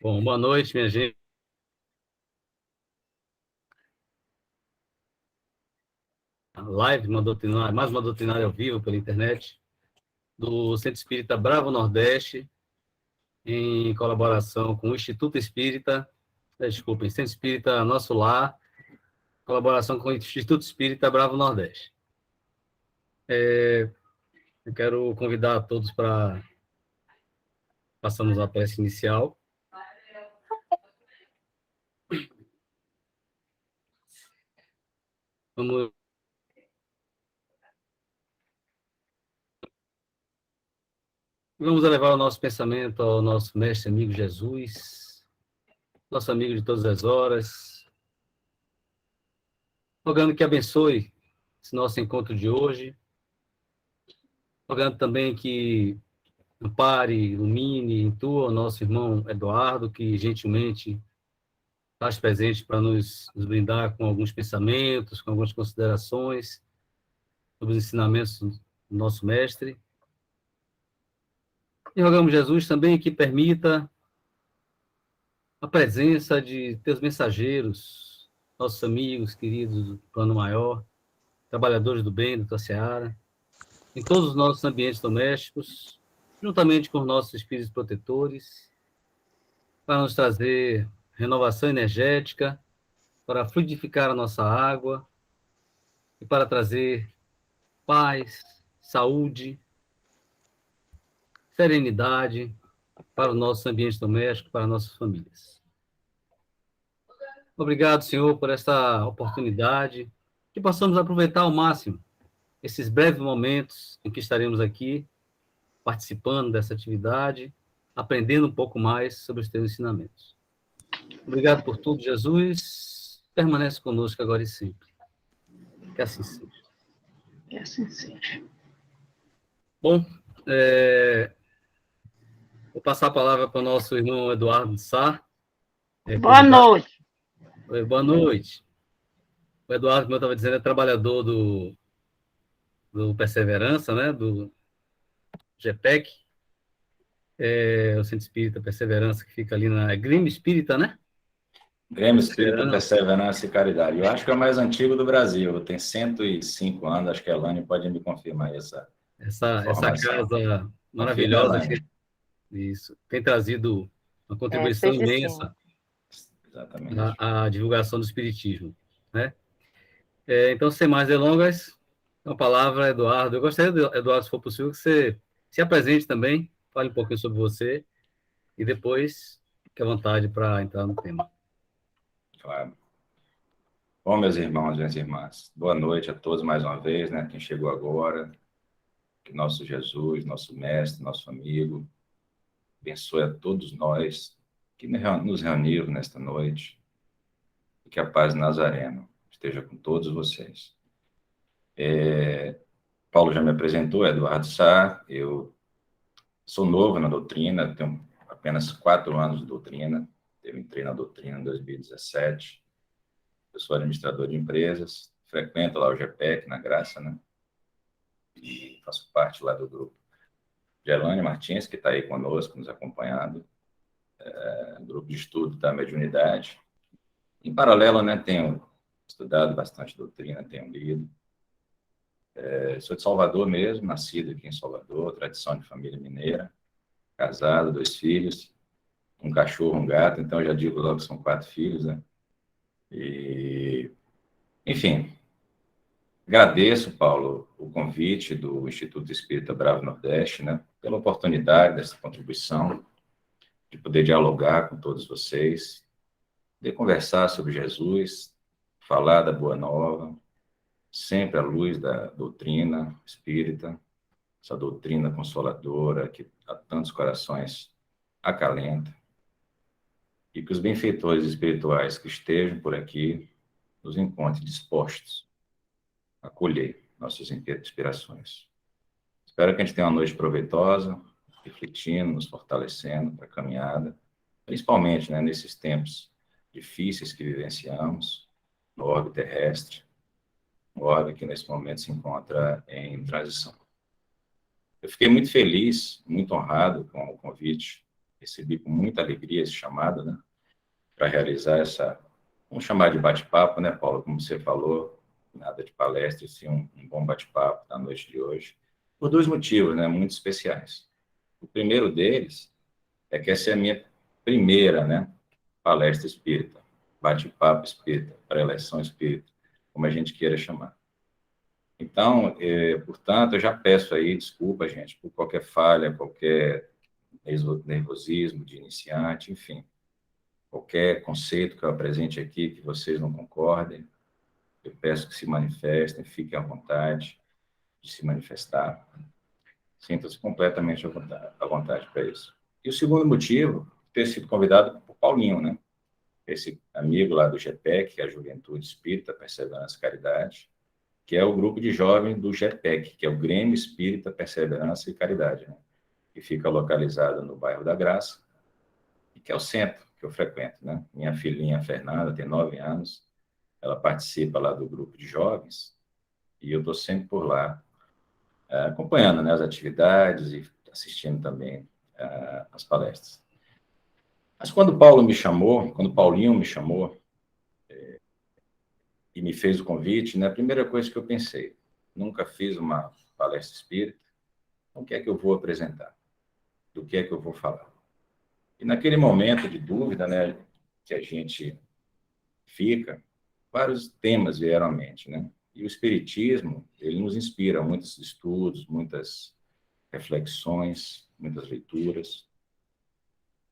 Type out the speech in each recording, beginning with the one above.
Bom, boa noite, minha gente. A live, mais uma doutrinária ao vivo pela internet, do Centro Espírita Bravo Nordeste, em colaboração com o Instituto Espírita, Centro Espírita Nosso Lar, colaboração com o Instituto Espírita Bravo Nordeste. Eu quero convidar a todos para passarmos a prece inicial. Vamos, vamos elevar o nosso pensamento ao nosso mestre amigo Jesus, nosso amigo de todas as horas, rogando que abençoe esse nosso encontro de hoje, rogando também que ampare, ilumine, intua o nosso irmão Eduardo, que gentilmente faz presente para nos brindar com alguns pensamentos, com algumas considerações sobre os ensinamentos do nosso mestre. E rogamos, Jesus, também que permita a presença de teus mensageiros, nossos amigos queridos do Plano Maior, trabalhadores do bem, da tua seara, em todos os nossos ambientes domésticos, juntamente com os nossos espíritos protetores, para nos trazer renovação energética, para fluidificar a nossa água e para trazer paz, saúde, serenidade para os nossos ambientes domésticos, para nossas famílias. Obrigado, Senhor, por esta oportunidade, que possamos aproveitar ao máximo esses breves momentos em que estaremos aqui, participando dessa atividade, aprendendo um pouco mais sobre os teus ensinamentos. Obrigado por tudo, Jesus. Permanece conosco agora e sempre. Que assim seja. Que assim seja. Bom, vou passar a palavra para o nosso irmão Eduardo Sá. Boa noite. Oi, boa noite. O Eduardo, como eu estava dizendo, é trabalhador do Perseverança, né? Do GPEC, o Centro Espírita Perseverança, que fica ali na Grêmio Espírita, né? Grêmio Espírita Perseverança e Caridade. Eu acho que é o mais antigo do Brasil. Tem 105 anos, acho que a Elane pode me confirmar essa casa maravilhosa. Isso. Tem trazido uma contribuição imensa à divulgação do Espiritismo, né? Então, sem mais delongas, a palavra, Eduardo. Eu gostaria, Eduardo, se for possível, que você se apresente também, fale um pouquinho sobre você e depois fique à vontade para entrar no tema. Claro. Bom, meus irmãos e minhas irmãs, boa noite a todos mais uma vez, né? Quem chegou agora, que nosso Jesus, nosso mestre, nosso amigo, abençoe a todos nós que nos reuniram nesta noite e que a paz nazareno esteja com todos vocês. Paulo já me apresentou, Eduardo Sá, eu sou novo na doutrina, tenho apenas 4 anos de doutrina, eu entrei na doutrina em 2017, eu sou administrador de empresas, frequento lá o GPEC, na Graça, né? E faço parte lá do grupo de Elane Martins, que está aí conosco, nos acompanhando, grupo de estudo da mediunidade. Em paralelo, né, tenho estudado bastante doutrina, tenho lido. Sou de Salvador mesmo, nascido aqui em Salvador, tradição de família mineira, casado, 2 filhos, um cachorro, um gato, então eu já digo logo que são 4 filhos, né? E, enfim, agradeço, Paulo, o convite do Instituto Espírita Bravo Nordeste, né, pela oportunidade dessa contribuição, de poder dialogar com todos vocês, de conversar sobre Jesus, falar da Boa Nova, sempre à luz da doutrina espírita, essa doutrina consoladora que a tantos corações acalenta, e que os benfeitores espirituais que estejam por aqui nos encontrem dispostos a acolher nossas inspirações. Espero que a gente tenha uma noite proveitosa, refletindo, nos fortalecendo para a caminhada, principalmente, né, nesses tempos difíceis que vivenciamos no orbe terrestre, um orbe que nesse momento se encontra em transição. Eu fiquei muito feliz, muito honrado com o convite recebi com muita alegria esse chamado, né, para realizar vamos chamar de bate-papo, né, Paulo, como você falou, nada de palestra, sim, um bom bate-papo na noite de hoje, por dois motivos, né, muito especiais. O primeiro deles é que essa é a minha primeira, né, palestra espírita, bate-papo espírita, pré-eleição espírita, como a gente queira chamar. Então, portanto, eu já peço aí desculpa, gente, por qualquer falha, qualquer nervosismo de iniciante, enfim, qualquer conceito que eu apresente aqui que vocês não concordem, eu peço que se manifestem, fiquem à vontade de se manifestar, sinta-se completamente à vontade para isso. E o segundo motivo, ter sido convidado por Paulinho, né? Esse amigo lá do GPEC, que é a Juventude Espírita, Perseverança e Caridade, que é o grupo de jovens do GPEC, que é o Grêmio Espírita, Perseverança e Caridade, né? Que fica localizado no bairro da Graça, e que é o centro que eu frequento, né? Minha filhinha Fernanda tem 9 anos, ela participa lá do grupo de jovens, e eu estou sempre por lá, acompanhando, né, as atividades e assistindo também as palestras. Mas quando Paulinho me chamou e me fez o convite, né, a primeira coisa que eu pensei, nunca fiz uma palestra espírita, então o que é que eu vou apresentar? Do que é que eu vou falar? E naquele momento de dúvida, né, que a gente fica, vários temas vieram à mente, né? E o Espiritismo, ele nos inspira a muitos estudos, muitas reflexões, muitas leituras.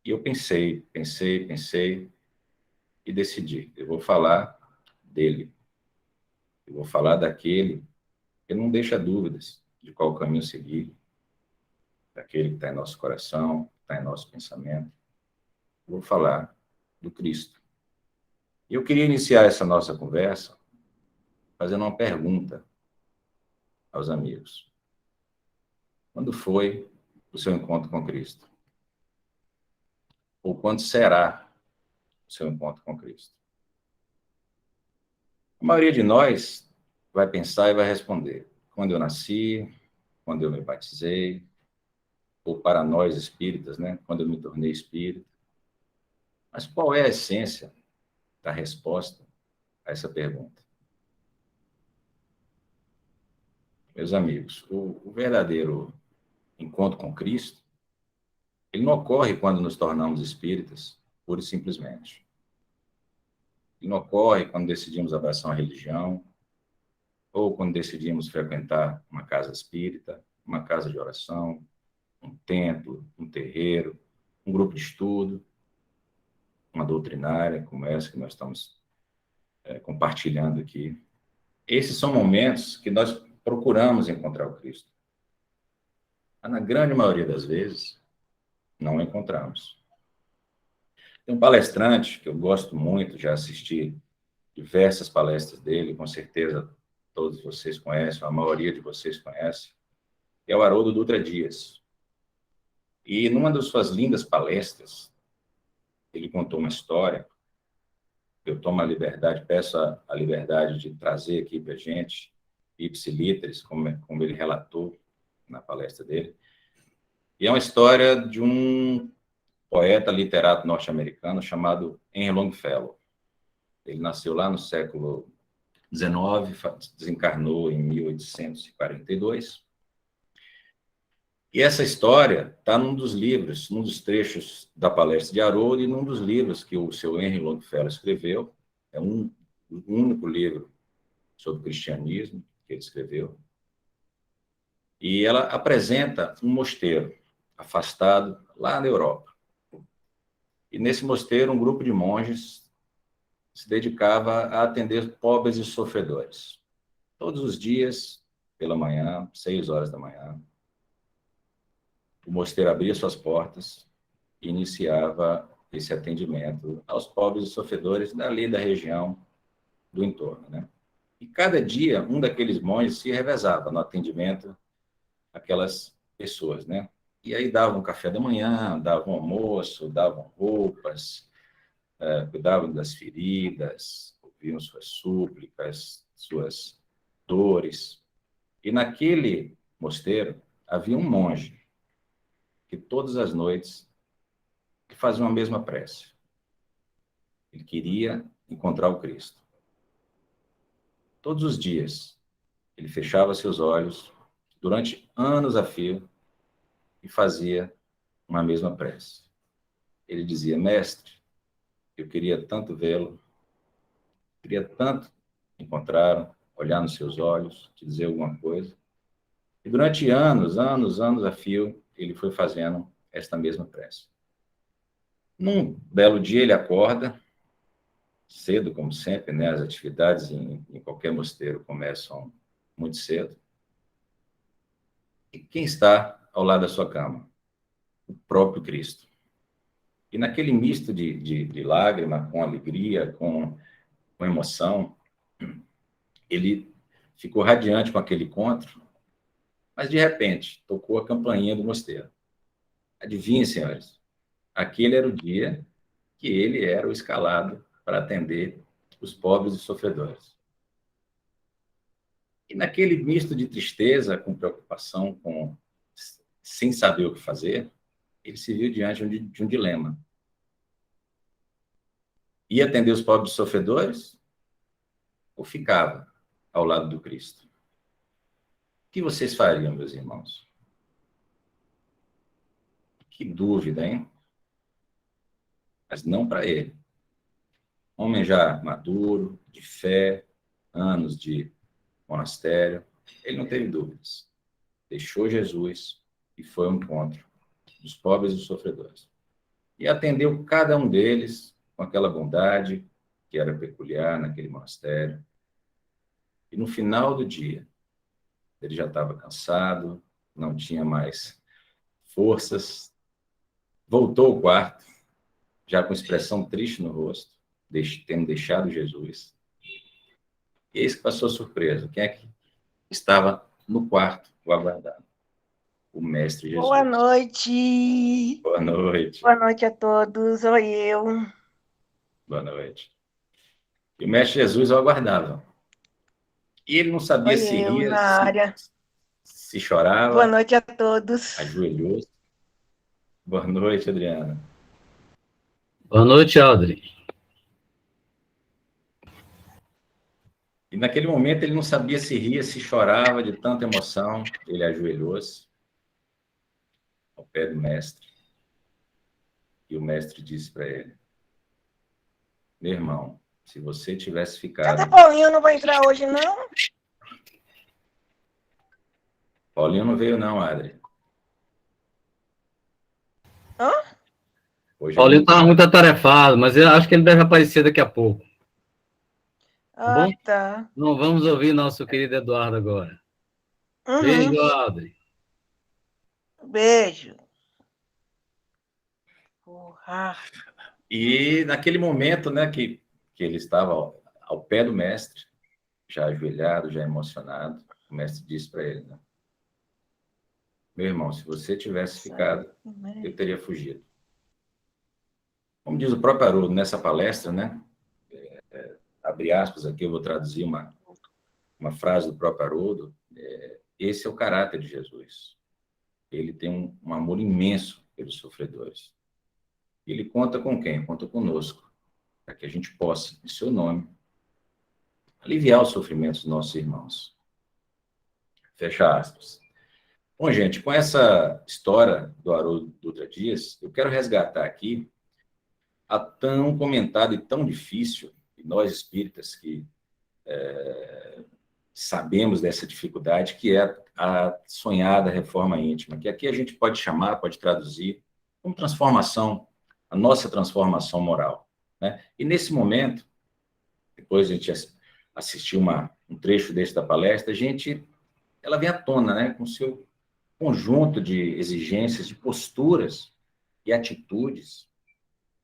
E eu pensei e decidi. Eu vou falar dele. Eu vou falar daquele que não deixa dúvidas de qual caminho seguir, daquele que está em nosso coração, que está em nosso pensamento. Eu vou falar do Cristo. E eu queria iniciar essa nossa conversa fazendo uma pergunta aos amigos. Quando foi o seu encontro com Cristo? Ou quando será o seu encontro com Cristo? A maioria de nós vai pensar e vai responder: quando eu nasci, quando eu me batizei, ou para nós espíritas, né, quando eu me tornei espírita. Mas qual é a essência da resposta a essa pergunta? Meus amigos, o verdadeiro encontro com Cristo, ele não ocorre quando nos tornamos espíritas, pura e simplesmente. Ele não ocorre quando decidimos abraçar uma religião, ou quando decidimos frequentar uma casa espírita, uma casa de oração, um templo, um terreiro, um grupo de estudo, uma doutrinária como essa que nós estamos compartilhando aqui. Esses são momentos que nós procuramos encontrar o Cristo. Mas, na grande maioria das vezes, não encontramos. Tem um palestrante que eu gosto muito, já assisti diversas palestras dele, com certeza todos vocês conhecem, a maioria de vocês conhece, é o Haroldo Dutra Dias. E numa das suas lindas palestras, ele contou uma história, eu tomo a liberdade, peço a liberdade de trazer aqui para a gente, ipsiliteris, como ele relatou na palestra dele. E é uma história de um poeta literato norte-americano chamado Henry Longfellow. Ele nasceu lá no século XIX, desencarnou em 1842. E essa história está num dos livros, num dos trechos da palestra de Haroldo e num dos livros que o seu Henry Longfellow escreveu. É o único livro sobre cristianismo que ele escreveu. E ela apresenta um mosteiro afastado lá na Europa. E nesse mosteiro, um grupo de monges se dedicava a atender pobres e sofredores. Todos os dias, pela manhã, 6 horas da manhã, o mosteiro abria suas portas e iniciava esse atendimento aos pobres e sofredores dali da região do entorno, né? E cada dia, um daqueles monges se revezava no atendimento àquelas pessoas, né? E aí davam café da manhã, davam almoço, davam roupas, cuidavam das feridas, ouviam suas súplicas, suas dores. E naquele mosteiro havia um monge que todas as noites que faziam a mesma prece. Ele queria encontrar o Cristo. Todos os dias, ele fechava seus olhos, durante anos a fio, e fazia uma mesma prece. Ele dizia: Mestre, eu queria tanto vê-lo, queria tanto encontrá-lo, olhar nos seus olhos, te dizer alguma coisa. E durante anos a fio, ele foi fazendo esta mesma prece. Num belo dia, ele acorda, cedo, como sempre, né? As atividades em qualquer mosteiro começam muito cedo. E quem está ao lado da sua cama? O próprio Cristo. E naquele misto de lágrima, com alegria, com emoção, ele ficou radiante com aquele encontro, mas de repente tocou a campainha do mosteiro. Adivinhem, senhores, aquele era o dia que ele era o escalado para atender os pobres e sofredores. E naquele misto de tristeza, com preocupação, sem saber o que fazer, ele se viu diante de um dilema. Ia atender os pobres e sofredores ou ficava ao lado do Cristo? O que vocês fariam, meus irmãos? Que dúvida, hein? Mas não para ele. Homem já maduro, de fé, anos de monastério, ele não teve dúvidas. Deixou Jesus e foi ao encontro dos pobres e sofredores. E atendeu cada um deles com aquela bondade que era peculiar naquele monastério. E no final do dia, ele já estava cansado, não tinha mais forças, voltou ao quarto, já com expressão triste no rosto, tendo deixado Jesus. E eis que passou surpresa. Quem é que estava no quarto, o aguardando? O Mestre Jesus. Boa noite. Boa noite. Boa noite a todos. Oi, eu. Boa noite. E o Mestre Jesus o aguardava. E ele não sabia Oi, se eu ria, na área. se chorava. Boa noite a todos. Ajoelhou-se. Boa noite, Adriana. Boa noite, Audrey. E naquele momento ele não sabia se ria, se chorava de tanta emoção. Ele ajoelhou-se ao pé do Mestre. E o Mestre disse para ele: meu irmão, se você tivesse ficado... Cadê Paulinho? Não vai entrar hoje, não? Paulinho não veio não, Adri. Hã? Hoje Paulinho estava muito atarefado, mas eu acho que ele deve aparecer daqui a pouco. Tá bom? Tá. Então, vamos ouvir nosso querido Eduardo agora. Uhum. Beijo, Audrey. Beijo. Porra. E naquele momento, né, que ele estava ao pé do Mestre, já ajoelhado, já emocionado, o Mestre disse para ele, né? Meu irmão, se você tivesse ficado, eu teria fugido. Como diz o próprio Haroldo nessa palestra, né? Abre aspas aqui, eu vou traduzir uma frase do próprio Haroldo. Esse é o caráter de Jesus. Ele tem um amor imenso pelos sofredores. Ele conta com quem? Conta conosco, para que a gente possa, em seu nome, aliviar os sofrimentos dos nossos irmãos. Fecha aspas. Bom, gente, com essa história do Haroldo Dutra Dias, eu quero resgatar aqui a tão comentada e tão difícil, e nós espíritas que sabemos dessa dificuldade, que é a sonhada reforma íntima, que aqui a gente pode chamar, pode traduzir como transformação, a nossa transformação moral, né? E nesse momento, depois a gente assistiu um trecho desse da palestra, ela vem à tona, né, com seu conjunto de exigências, de posturas e atitudes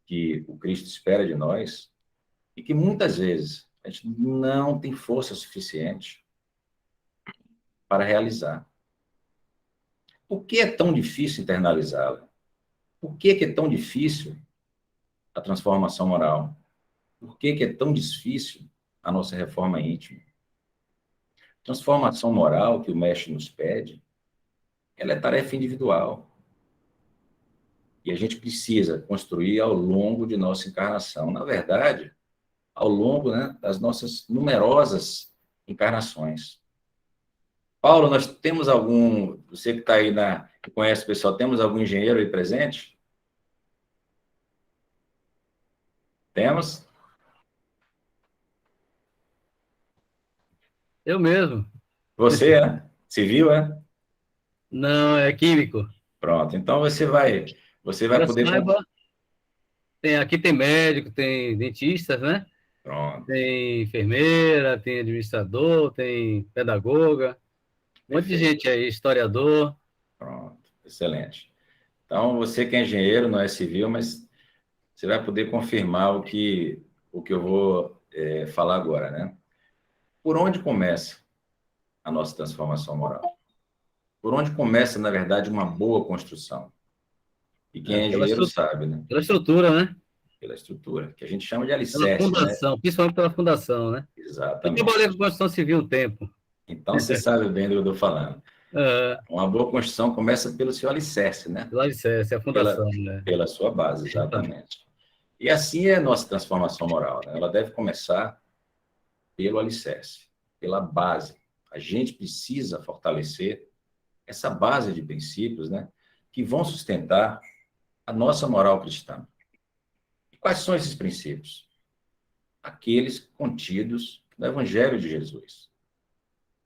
que o Cristo espera de nós e que muitas vezes a gente não tem força suficiente para realizar. Por que é tão difícil internalizá-la? Por que é tão difícil a transformação moral? Por que é tão difícil a nossa reforma íntima? Transformação moral que o Mestre nos pede, ela é tarefa individual. E a gente precisa construir ao longo de nossa encarnação. Na verdade, ao longo, né, das nossas numerosas encarnações. Paulo, nós temos algum... Você que está aí, que conhece o pessoal, temos algum engenheiro aí presente? Temos? Eu mesmo. Você, é? Civil, é? Não, é químico. Pronto. Então, você vai Eu poder... saiba, aqui tem médico, tem dentistas, né? Pronto. Tem enfermeira, tem administrador, tem pedagoga, um monte de Perfeito. gente aí, historiador. Pronto. Excelente. Então, você que é engenheiro, não é civil, mas você vai poder confirmar o que eu vou falar agora, né? Por onde começa a nossa transformação moral? Por onde começa, na verdade, uma boa construção? E quem é Pela engenheiro sabe, né? pela estrutura, né? Pela estrutura, que a gente chama de Pela alicerce, né? fundação, principalmente pela fundação, né? Eu Exatamente. trabalhei com construção civil um tempo. Então, você sabe bem do que eu estou falando. Uma boa construção começa pelo seu alicerce, né? Pelo alicerce, a fundação, né? Pela sua base, exatamente. E assim é a nossa transformação moral, né? Ela deve começar pelo alicerce, pela base. A gente precisa fortalecer essa base de princípios, né, que vão sustentar a nossa moral cristã. E quais são esses princípios? Aqueles contidos no Evangelho de Jesus.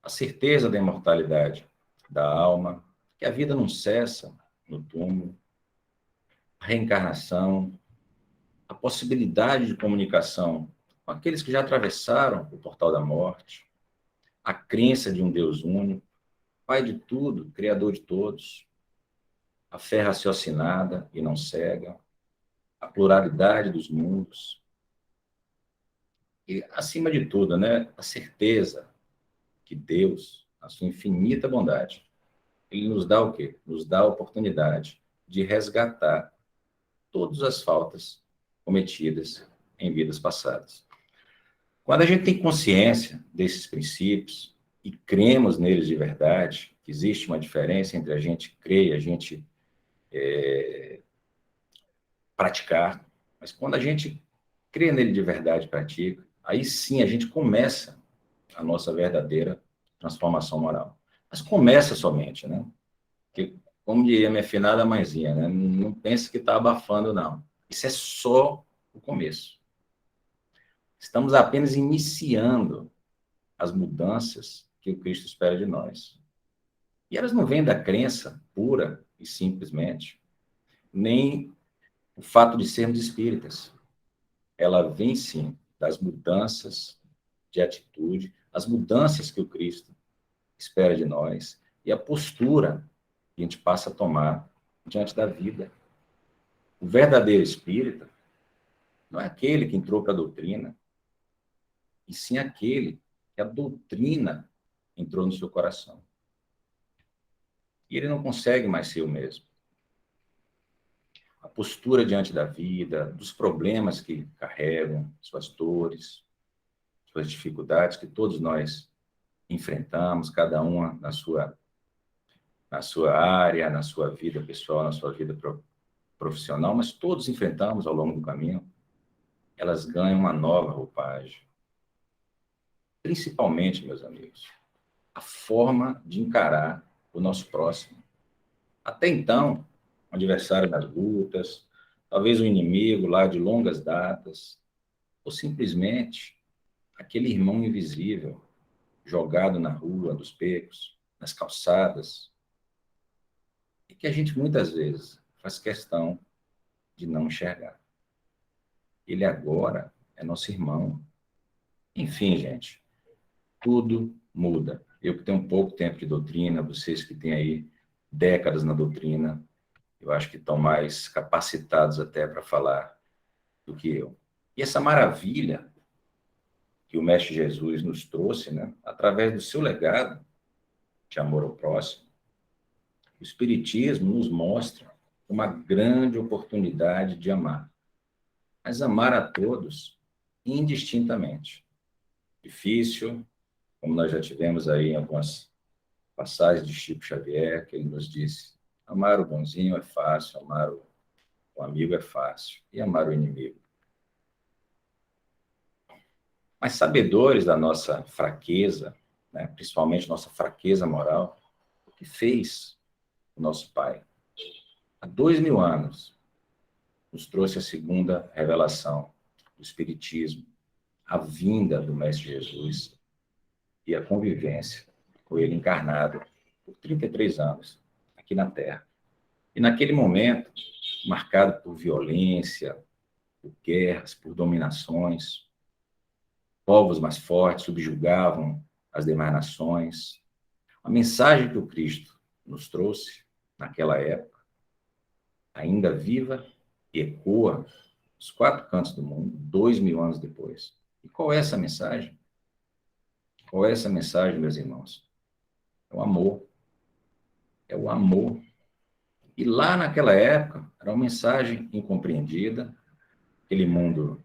A certeza da imortalidade da alma, que a vida não cessa no túmulo, a reencarnação, a possibilidade de comunicação com aqueles que já atravessaram o portal da morte, a crença de um Deus único, Pai de tudo, Criador de todos, a fé raciocinada e não cega, a pluralidade dos mundos e, acima de tudo, né, a certeza que Deus, na sua infinita bondade, ele nos dá o quê? Nos dá a oportunidade de resgatar todas as faltas cometidas em vidas passadas. Quando a gente tem consciência desses princípios e cremos neles de verdade, que existe uma diferença entre a gente crer e a gente praticar, mas quando a gente crê nele de verdade e pratica, aí sim a gente começa a nossa verdadeira transformação moral. Mas começa somente, né? Porque, como diria minha afinada mãezinha, né? Não pense que está abafando, não. Isso é só o começo. Estamos apenas iniciando as mudanças que o Cristo espera de nós. E elas não vêm da crença pura e simplesmente, nem o fato de sermos espíritas. Ela vem, sim, das mudanças de atitude, as mudanças que o Cristo espera de nós e a postura que a gente passa a tomar diante da vida. O verdadeiro espírita não é aquele que entrou para a doutrina, e sim aquele que a doutrina entrou no seu coração. E ele não consegue mais ser o mesmo. A postura diante da vida, dos problemas que carregam, suas dores, suas dificuldades que todos nós enfrentamos, cada uma na sua área, na sua vida pessoal, na sua vida profissional, mas todos enfrentamos ao longo do caminho, elas ganham uma nova roupagem. Principalmente, meus amigos, a forma de encarar o nosso próximo. Até então, um adversário nas lutas, talvez um inimigo lá de longas datas, ou simplesmente aquele irmão invisível jogado na rua, dos becos, nas calçadas, e que a gente muitas vezes faz questão de não enxergar. Ele agora é nosso irmão. Enfim, gente, tudo muda. Eu que tenho pouco tempo de doutrina, vocês que têm aí décadas na doutrina, eu acho que estão mais capacitados até para falar do que eu. E essa maravilha que o Mestre Jesus nos trouxe, né, através do seu legado de amor ao próximo, o Espiritismo nos mostra uma grande oportunidade de amar, mas amar a todos indistintamente. Difícil, como nós já tivemos aí em algumas passagens de Chico Xavier, que ele nos disse, amar o bonzinho é fácil, amar O amigo é fácil. E amar o inimigo? Mas sabedores da nossa fraqueza, né, principalmente nossa fraqueza moral, o que fez o nosso Pai? Há 2000 anos, nos trouxe a segunda revelação do Espiritismo, a vinda do Mestre Jesus e a convivência com ele encarnado por 33 anos aqui na Terra. E naquele momento, marcado por violência, por guerras, por dominações, povos mais fortes subjugavam as demais nações. A mensagem que o Cristo nos trouxe naquela época, ainda viva e ecoa nos 4 cantos do mundo, 2000 anos depois. E qual é essa mensagem? Qual é essa mensagem, meus irmãos? É o amor. É o amor. E lá naquela época, era uma mensagem incompreendida, aquele mundo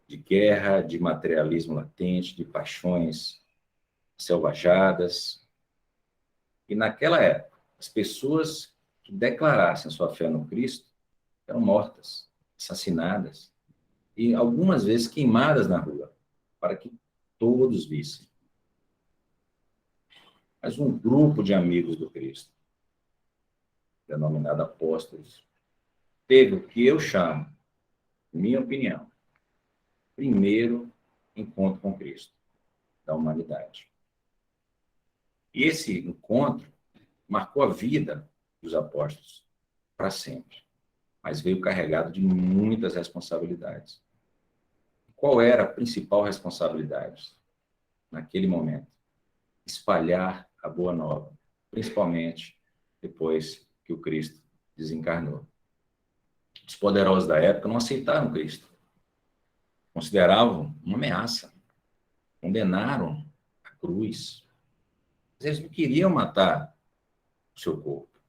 de guerra, de materialismo latente, de paixões selvajadas. E naquela época, as pessoas que declarassem sua fé no Cristo eram mortas, assassinadas e algumas vezes queimadas na rua, para que todos vissem. Mas um grupo de amigos do Cristo, denominado apóstolos, teve o que eu chamo, minha opinião, primeiro encontro com Cristo, da humanidade. E esse encontro marcou a vida dos apóstolos para sempre, mas veio carregado de muitas responsabilidades. Qual era a principal responsabilidade naquele momento? Espalhar a boa nova, principalmente depois que o Cristo desencarnou. Os poderosos da época não aceitaram Cristo, consideravam uma ameaça, condenaram a cruz. Eles não queriam matar o seu corpo,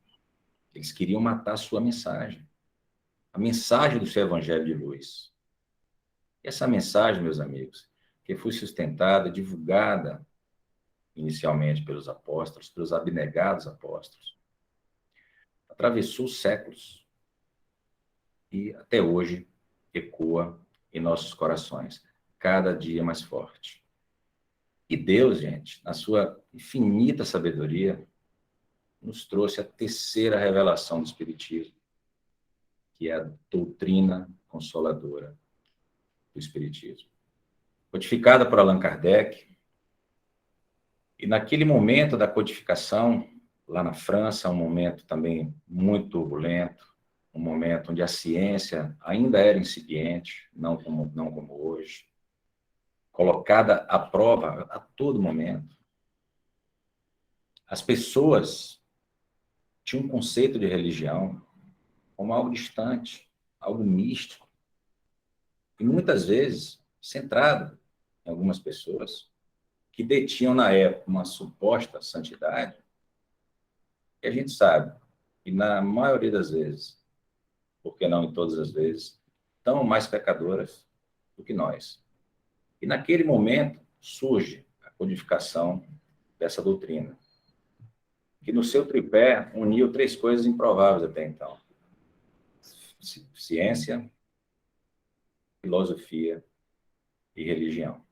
eles queriam matar a sua mensagem, a mensagem do seu evangelho de luz. E essa mensagem, meus amigos, que foi sustentada, divulgada inicialmente pelos apóstolos, pelos abnegados apóstolos, atravessou séculos e até hoje ecoa em nossos corações, cada dia mais forte. E Deus, gente, na sua infinita sabedoria, nos trouxe a terceira revelação do Espiritismo, que é a doutrina consoladora do Espiritismo. Codificada por Allan Kardec, e naquele momento da codificação, lá na França, um momento também muito turbulento, um momento onde a ciência ainda era incipiente, não como hoje, colocada à prova a todo momento. As pessoas tinham um conceito de religião como algo distante, algo místico, e muitas vezes centrado em algumas pessoas que detinham na época uma suposta santidade, e a gente sabe que na maioria das vezes, porque não em todas as vezes, estão mais pecadoras do que nós. E naquele momento surge a codificação dessa doutrina, que no seu tripé uniu 3 coisas improváveis até então: ciência, filosofia e religião.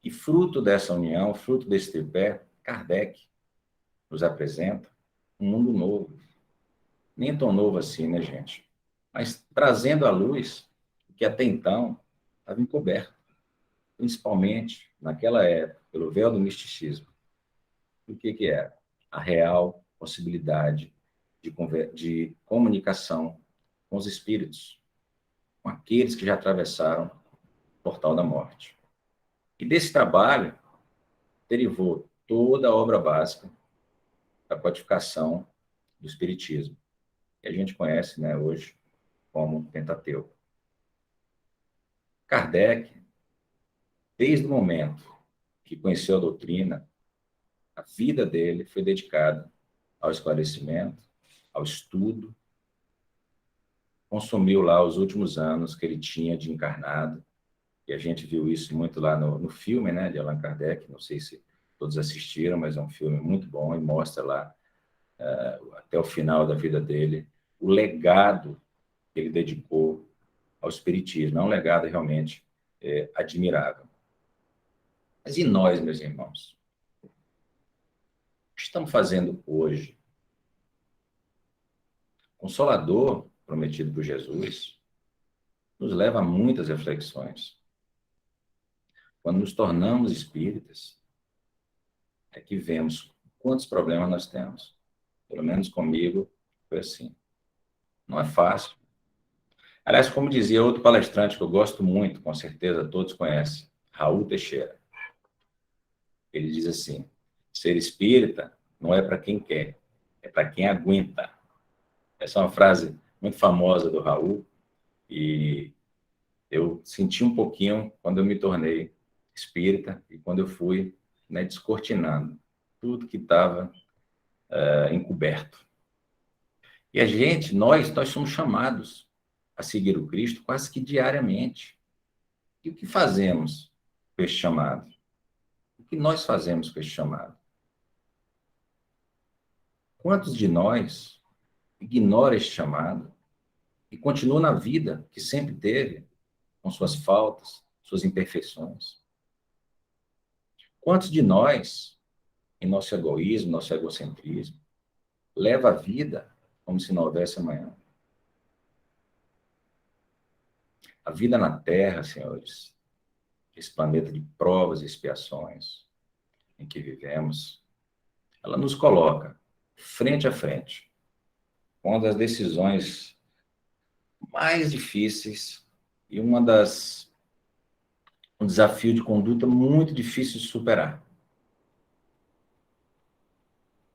E fruto dessa união, fruto desse tripé, Kardec nos apresenta um mundo novo. Nem tão novo assim, né, gente? Mas trazendo à luz o que até então estava encoberto, principalmente naquela época, pelo véu do misticismo. O que era? A real possibilidade de comunicação com os espíritos, com aqueles que já atravessaram o portal da morte. E desse trabalho derivou toda a obra básica da codificação do Espiritismo, que a gente conhece, né, hoje como Pentateuco. Kardec, desde o momento que conheceu a doutrina, a vida dele foi dedicada ao esclarecimento, ao estudo, consumiu lá os últimos anos que ele tinha de encarnado, e a gente viu isso muito lá no filme, né, de Allan Kardec, não sei se todos assistiram, mas é um filme muito bom, e mostra lá, até o final da vida dele, o legado que ele dedicou ao espiritismo. É um legado realmente admirável. Mas e nós, meus irmãos? O que estamos fazendo hoje? O Consolador, prometido por Jesus, nos leva a muitas reflexões. Quando nos tornamos espíritas, é que vemos quantos problemas nós temos. Pelo menos comigo foi assim. Não é fácil. Aliás, como dizia outro palestrante que eu gosto muito, com certeza todos conhecem, Raul Teixeira. Ele diz assim: ser espírita não é para quem quer, é para quem aguenta. Essa é uma frase muito famosa do Raul, e eu senti um pouquinho quando eu me tornei espírita e quando eu fui, né, descortinando tudo que estava encoberto. E a gente, nós somos chamados a seguir o Cristo quase que diariamente. E o que fazemos com este chamado? O que nós fazemos com este chamado? Quantos de nós ignora este chamado e continua na vida que sempre teve, com suas faltas, suas imperfeições? Quantos de nós, em nosso egoísmo, nosso egocentrismo, leva a vida como se não houvesse amanhã? A vida na Terra, senhores, esse planeta de provas e expiações em que vivemos, ela nos coloca frente a frente com uma das decisões mais difíceis e um desafio de conduta muito difícil de superar.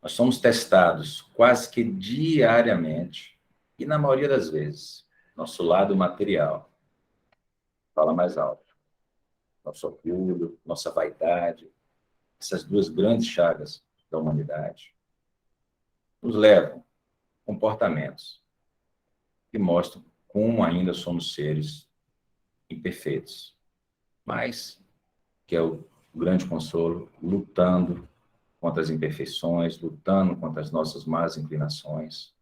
Nós somos testados quase que diariamente e, na maioria das vezes, nosso lado material fala mais alto. Nosso orgulho, nossa vaidade, essas duas grandes chagas da humanidade, nos levam a comportamentos que mostram como ainda somos seres imperfeitos, mas que é o grande consolo, lutando contra as imperfeições, lutando contra as nossas más inclinações.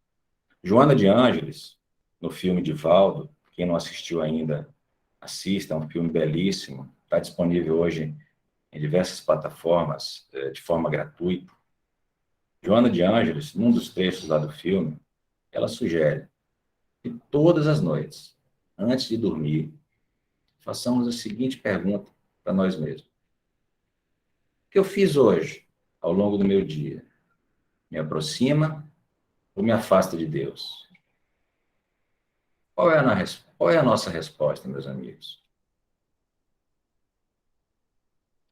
Joana de Ângeles, no filme Divaldo, quem não assistiu ainda, assista, é um filme belíssimo, está disponível hoje em diversas plataformas, de forma gratuita. Joana de Ângeles, num dos trechos lá do filme, ela sugere que todas as noites, antes de dormir, façamos a seguinte pergunta para nós mesmos: o que eu fiz hoje, ao longo do meu dia, me aproxima ou me afasta de Deus? Qual é a nossa resposta, meus amigos?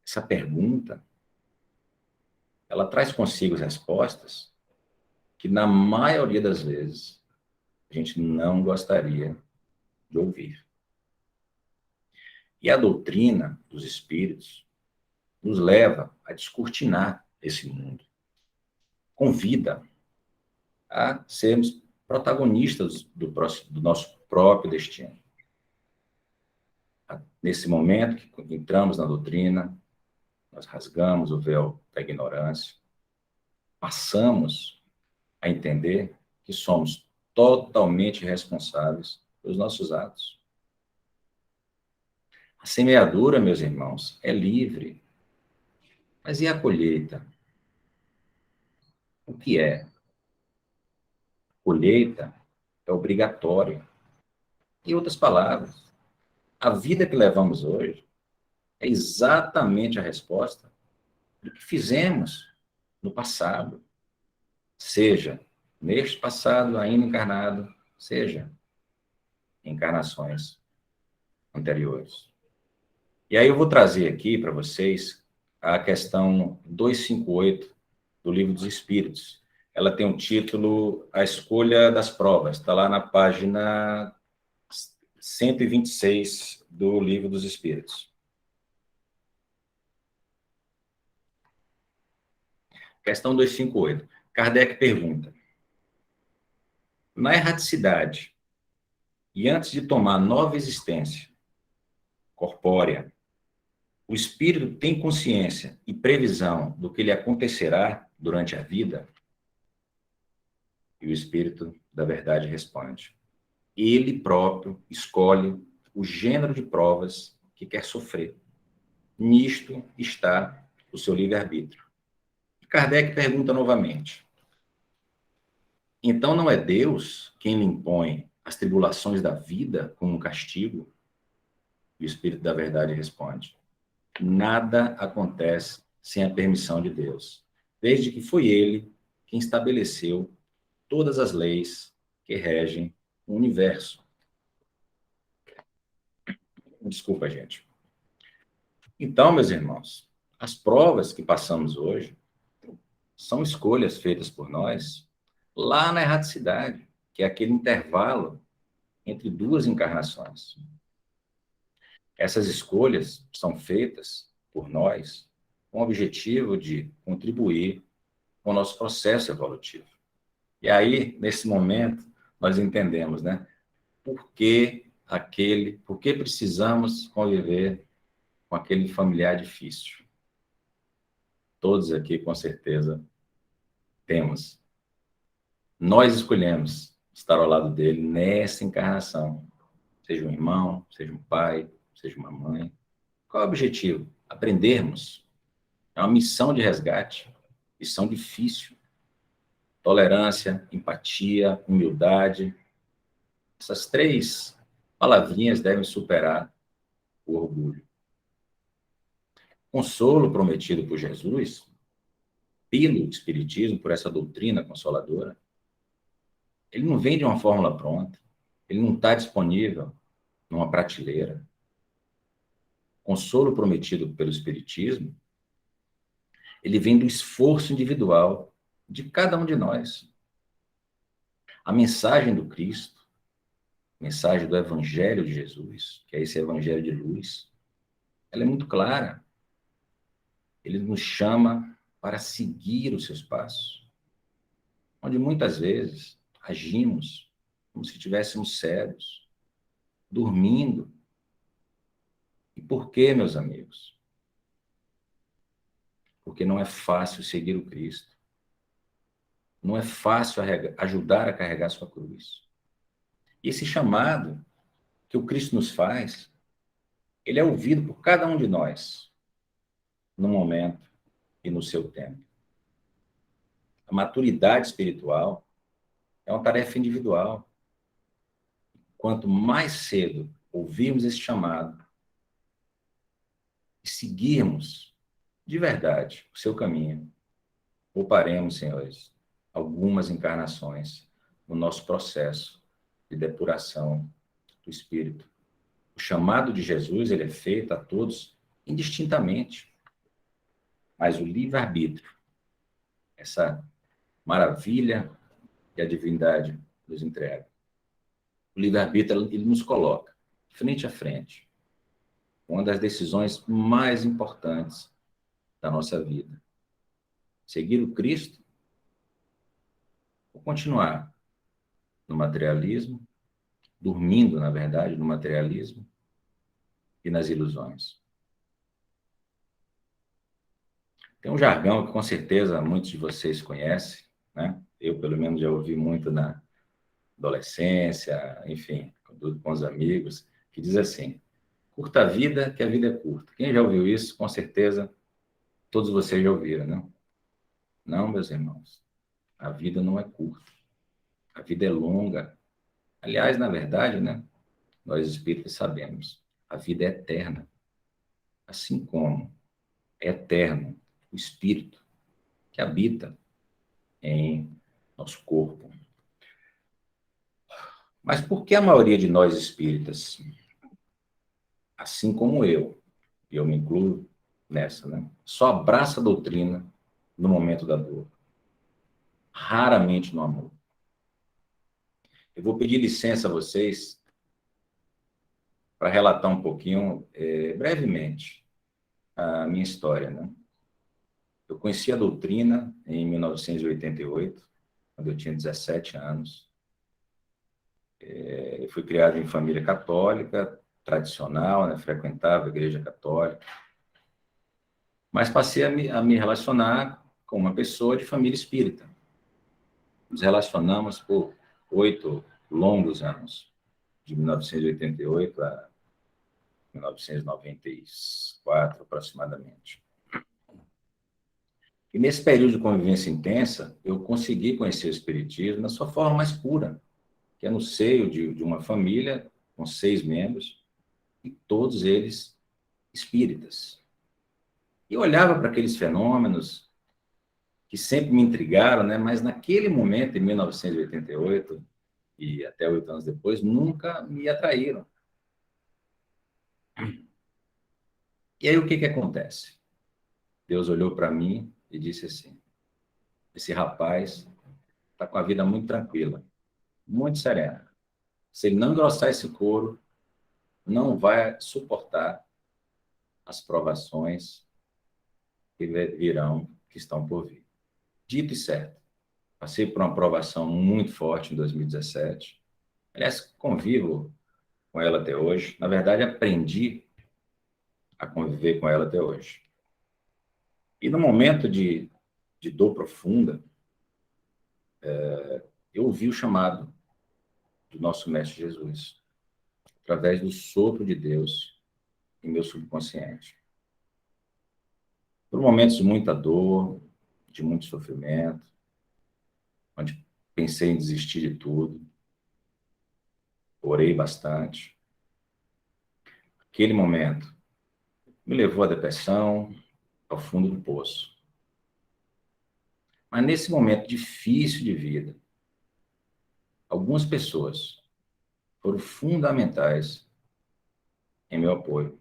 Essa pergunta, ela traz consigo respostas que, na maioria das vezes, a gente não gostaria de ouvir. E a doutrina dos espíritos nos leva a descortinar esse mundo. Convida a sermos protagonistas do nosso próprio destino. Nesse momento que entramos na doutrina, nós rasgamos o véu da ignorância, passamos a entender que somos totalmente responsáveis pelos nossos atos. A semeadura, meus irmãos, é livre. Mas e a colheita? O que é? Colheita é obrigatória. Em outras palavras, a vida que levamos hoje é exatamente a resposta do que fizemos no passado. Seja neste passado ainda encarnado, seja em encarnações anteriores. E aí eu vou trazer aqui para vocês a questão 258 do Livro dos Espíritos. Ela tem o título A Escolha das Provas. Está lá na página 126 do Livro dos Espíritos. Questão 258. Kardec pergunta: na erraticidade, e antes de tomar nova existência corpórea, o espírito tem consciência e previsão do que lhe acontecerá durante a vida? E o espírito da verdade responde: ele próprio escolhe o gênero de provas que quer sofrer. Nisto está o seu livre-arbítrio. Kardec pergunta novamente: então não é Deus quem lhe impõe as tribulações da vida como um castigo? E o Espírito da Verdade responde: nada acontece sem a permissão de Deus, desde que foi ele quem estabeleceu todas as leis que regem o universo. Desculpa, gente. Então, meus irmãos, as provas que passamos hoje são escolhas feitas por nós lá na erraticidade, que é aquele intervalo entre duas encarnações. Essas escolhas são feitas por nós com o objetivo de contribuir com o nosso processo evolutivo. E aí, nesse momento, nós entendemos, né? Por que precisamos conviver com aquele familiar difícil. Todos aqui, com certeza, temos. Nós escolhemos estar ao lado dele nessa encarnação. Seja um irmão, seja um pai, seja uma mãe. Qual é o objetivo? Aprendermos. É uma missão de resgate. Missão difícil. Tolerância, empatia, humildade. Essas 3 palavrinhas devem superar o orgulho. Consolo prometido por Jesus, pelo Espiritismo, por essa doutrina consoladora, ele não vem de uma fórmula pronta, ele não está disponível numa prateleira. Consolo prometido pelo Espiritismo, ele vem do esforço individual de cada um de nós. A mensagem do Cristo, a mensagem do Evangelho de Jesus, que é esse Evangelho de luz, ela é muito clara. Ele nos chama para seguir os seus passos, onde muitas vezes agimos como se estivéssemos cegos, dormindo. E por quê, meus amigos? Porque não é fácil seguir o Cristo. Não é fácil ajudar a carregar sua cruz. E esse chamado que o Cristo nos faz, ele é ouvido por cada um de nós, no momento e no seu tempo. A maturidade espiritual é uma tarefa individual. Quanto mais cedo ouvirmos esse chamado e seguirmos de verdade o seu caminho, pouparemos, senhores, algumas encarnações no nosso processo de depuração do espírito. O chamado de Jesus, ele é feito a todos indistintamente. Mas o livre-arbítrio, essa maravilha que a divindade nos entrega, o livre-arbítrio, ele nos coloca frente a frente, uma das decisões mais importantes da nossa vida. Seguir o Cristo ou continuar no materialismo, dormindo, na verdade, no materialismo e nas ilusões. Tem um jargão que, com certeza, muitos de vocês conhecem, né? Eu, pelo menos, já ouvi muito na adolescência, enfim, com os amigos, que diz assim: curta a vida, que a vida é curta. Quem já ouviu isso, com certeza, todos vocês já ouviram, não? Não, meus irmãos, a vida não é curta. A vida é longa. Aliás, na verdade, né, nós espíritas sabemos, a vida é eterna. Assim como é eterno o espírito que habita em nosso corpo. Mas por que a maioria de nós espíritas, assim como eu, e eu me incluo nessa, né, só abraça a doutrina no momento da dor, raramente no amor? Eu vou pedir licença a vocês para relatar um pouquinho, brevemente, a minha história, né? Eu conheci a doutrina em 1988, quando eu tinha 17 anos. Eu fui criado em família católica, tradicional, né? Frequentava a igreja católica. Mas passei a me relacionar com uma pessoa de família espírita. Nos relacionamos por 8 longos anos. de 1988 a 1994, aproximadamente. E nesse período de convivência intensa, eu consegui conhecer o Espiritismo na sua forma mais pura, que é no seio de uma família com 6 membros, e todos eles espíritas. E eu olhava para aqueles fenômenos que sempre me intrigaram, né? Mas naquele momento, em 1988, e até 8 anos depois, nunca me atraíram. E aí o que acontece? Deus olhou para mim e disse assim: esse rapaz está com a vida muito tranquila, muito serena. Se ele não engrossar esse couro, não vai suportar as provações que virão, que estão por vir. Dito e certo. Passei por uma provação muito forte em 2017. Aliás, convivo com ela até hoje. Na verdade, aprendi a conviver com ela até hoje. E no momento de dor profunda, eu ouvi o chamado do nosso Mestre Jesus, através do sopro de Deus em meu subconsciente. Por momentos de muita dor, de muito sofrimento, onde pensei em desistir de tudo, orei bastante. Aquele momento me levou à depressão, ao fundo do poço. Mas nesse momento difícil de vida, algumas pessoas foram fundamentais em meu apoio.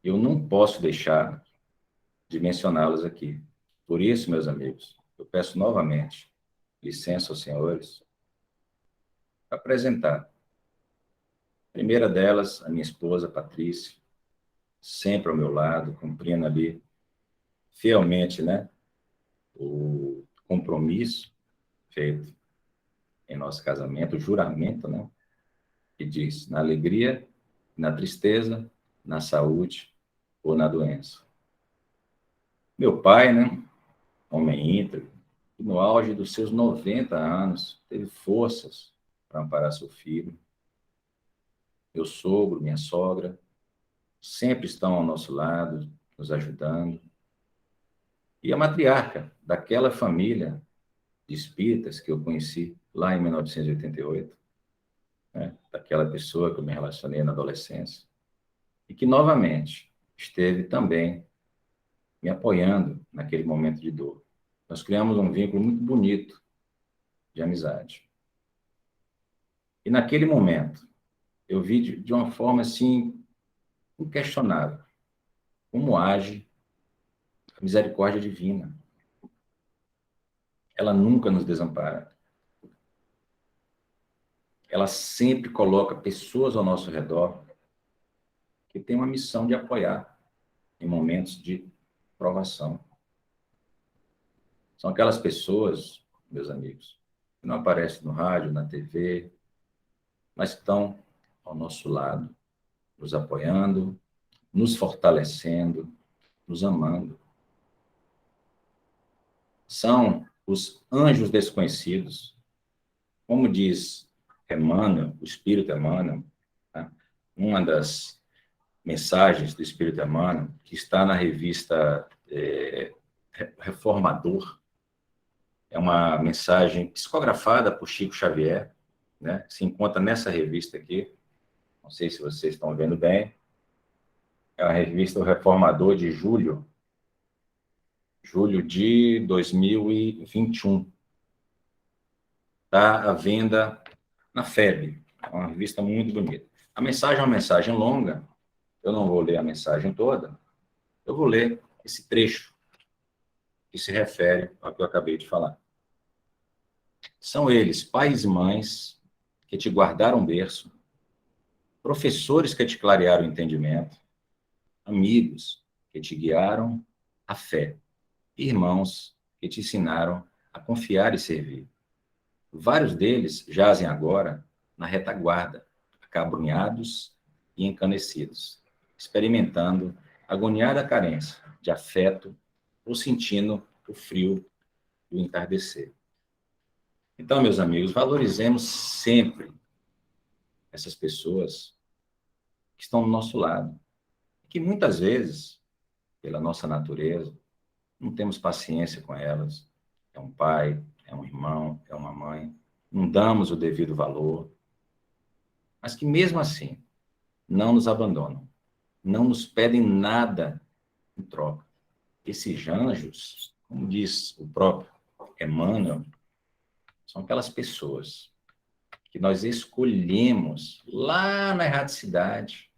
Eu não posso deixar de mencioná-las aqui. Por isso, meus amigos, eu peço novamente licença aos senhores para apresentar. A primeira delas, a minha esposa, Patrícia, sempre ao meu lado, cumprindo ali fielmente, né, o compromisso feito em nosso casamento, o juramento, né, que diz: na alegria, na tristeza, na saúde ou na doença. Meu pai, né, homem íntegro, que no auge dos seus 90 anos teve forças para amparar seu filho. Meu sogro, minha sogra, sempre estão ao nosso lado, nos ajudando. E a matriarca daquela família de espíritas que eu conheci lá em 1988, né, daquela pessoa que eu me relacionei na adolescência, e que novamente esteve também me apoiando naquele momento de dor. Nós criamos um vínculo muito bonito de amizade. E naquele momento, eu vi de uma forma assim inquestionável como age a misericórdia divina. Ela nunca nos desampara. Ela sempre coloca pessoas ao nosso redor que têm uma missão de apoiar em momentos de provação. São aquelas pessoas, meus amigos, que não aparecem no rádio, na TV, mas que estão ao nosso lado, nos apoiando, nos fortalecendo, nos amando. São os anjos desconhecidos. Como diz Emmanuel, o Espírito Emmanuel, tá? Uma das mensagens do Espírito Emmanuel, que está na revista Reformador, é uma mensagem psicografada por Chico Xavier, né? Se encontra nessa revista aqui, não sei se vocês estão vendo bem, é a revista O Reformador de julho de 2021. Está à venda na FEB, é uma revista muito bonita. A mensagem é uma mensagem longa, eu não vou ler a mensagem toda, eu vou ler esse trecho que se refere ao que eu acabei de falar. São eles, pais e mães, que te guardaram berço, professores que te clarearam o entendimento, amigos que te guiaram à fé, irmãos que te ensinaram a confiar e servir. Vários deles jazem agora na retaguarda, acabrunhados e encanecidos, experimentando a agoniada carência de afeto ou sentindo o frio do entardecer. Então, meus amigos, valorizemos sempre essas pessoas que estão do nosso lado, que muitas vezes, pela nossa natureza, não temos paciência com elas. É um pai, é um irmão, é uma mãe, não damos o devido valor, mas que mesmo assim não nos abandonam, não nos pedem nada em troca. Esses anjos, como diz o próprio Emmanuel, são aquelas pessoas que nós escolhemos lá na erradicidade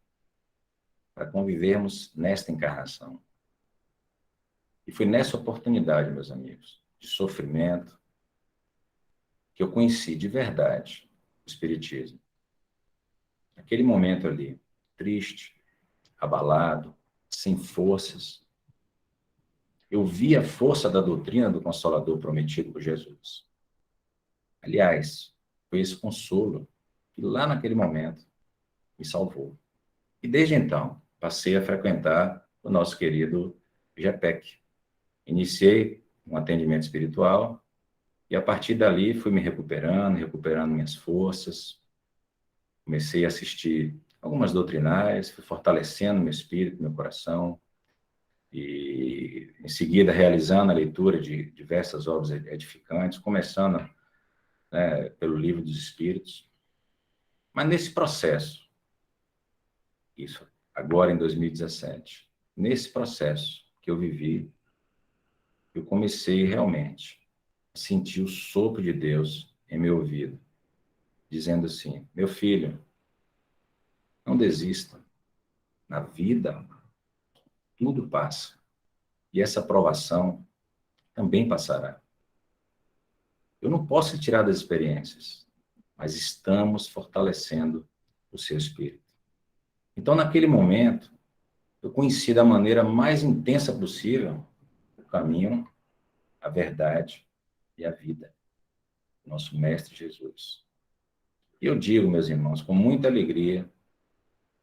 para convivermos nesta encarnação. E foi nessa oportunidade, meus amigos, de sofrimento, que eu conheci de verdade o Espiritismo. Naquele momento ali, triste, abalado, sem forças, eu vi a força da doutrina do Consolador prometido por Jesus. Aliás, foi esse consolo que lá naquele momento me salvou. E desde então, passei a frequentar o nosso querido GEPEC. Iniciei um atendimento espiritual e a partir dali fui me recuperando minhas forças. Comecei a assistir algumas doutrinárias, fui fortalecendo meu espírito, meu coração e em seguida realizando a leitura de diversas obras edificantes, começando, né, pelo Livro dos Espíritos. Mas nesse processo, isso agora em 2017, nesse processo que eu vivi, eu comecei realmente a sentir o sopro de Deus em meu ouvido, dizendo assim: meu filho, não desista. Na vida, tudo passa. E essa provação também passará. Eu não posso te tirar das experiências, mas estamos fortalecendo o seu espírito. Então, naquele momento, eu conheci da maneira mais intensa possível o caminho, a verdade e a vida. Nosso Mestre Jesus. E eu digo, meus irmãos, com muita alegria,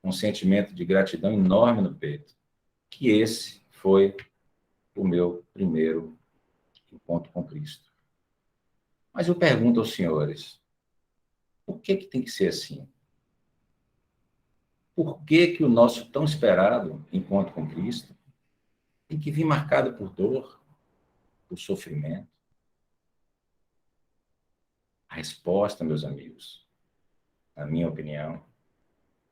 um sentimento de gratidão enorme no peito, que esse foi o meu primeiro encontro com Cristo. Mas eu pergunto aos senhores, por que tem que ser assim? Por que o nosso tão esperado encontro com Cristo tem que vir marcado por dor, por sofrimento? A resposta, meus amigos, na minha opinião,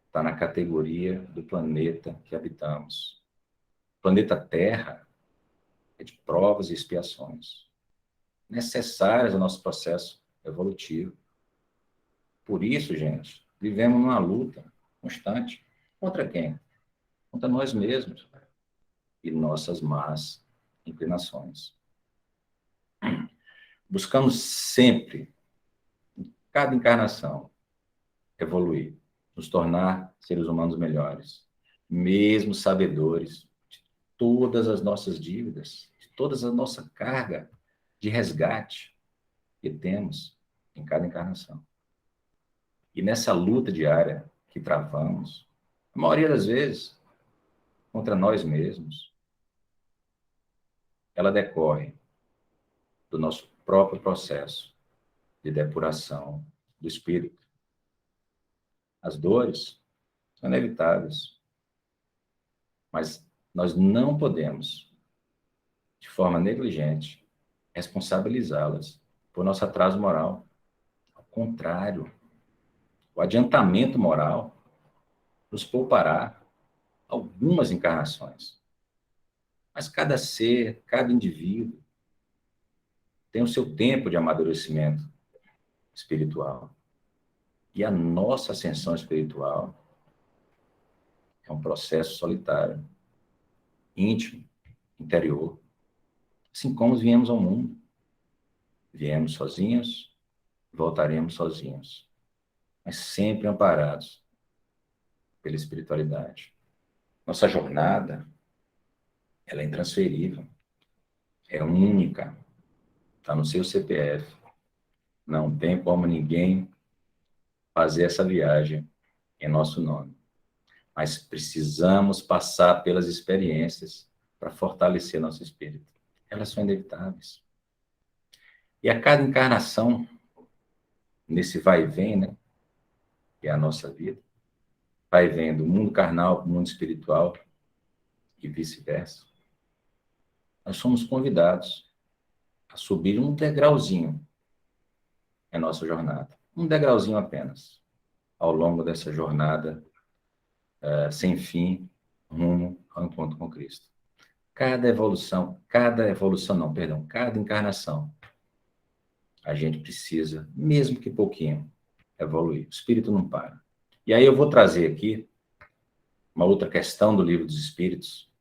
está na categoria do planeta que habitamos. O planeta Terra é de provas e expiações, necessárias ao nosso processo evolutivo. Por isso, gente, vivemos numa luta constante. Contra quem? Contra nós mesmos e nossas más inclinações. Buscamos sempre, em cada encarnação, evoluir, nos tornar seres humanos melhores, mesmo sabedores de todas as nossas dívidas, de toda a nossa carga de resgate que temos em cada encarnação. E nessa luta diária que travamos, a maioria das vezes, contra nós mesmos, ela decorre do nosso próprio processo de depuração do espírito. As dores são inevitáveis, mas nós não podemos, de forma negligente, responsabilizá-las por nosso atraso moral. Ao contrário, o adiantamento moral nos poupará algumas encarnações. Mas cada ser, cada indivíduo, tem o seu tempo de amadurecimento espiritual. E a nossa ascensão espiritual é um processo solitário, íntimo, interior. Assim como viemos ao mundo. Viemos sozinhos, voltaremos sozinhos. Mas sempre amparados pela espiritualidade. Nossa jornada, ela é intransferível. É única. Está no seu CPF. Não tem como ninguém fazer essa viagem em nosso nome. Mas precisamos passar pelas experiências para fortalecer nosso espírito. Elas são inevitáveis. E a cada encarnação, nesse vai e vem, né? que é a nossa vida, vai vendo o mundo carnal para o mundo espiritual e vice-versa, nós somos convidados a subir um degrauzinho em nossa jornada. Um degrauzinho apenas, ao longo dessa jornada sem fim, rumo ao encontro com Cristo. Cada encarnação, a gente precisa, mesmo que pouquinho, evoluir. O espírito não para. E aí eu vou trazer aqui uma outra questão do Livro dos Espíritos,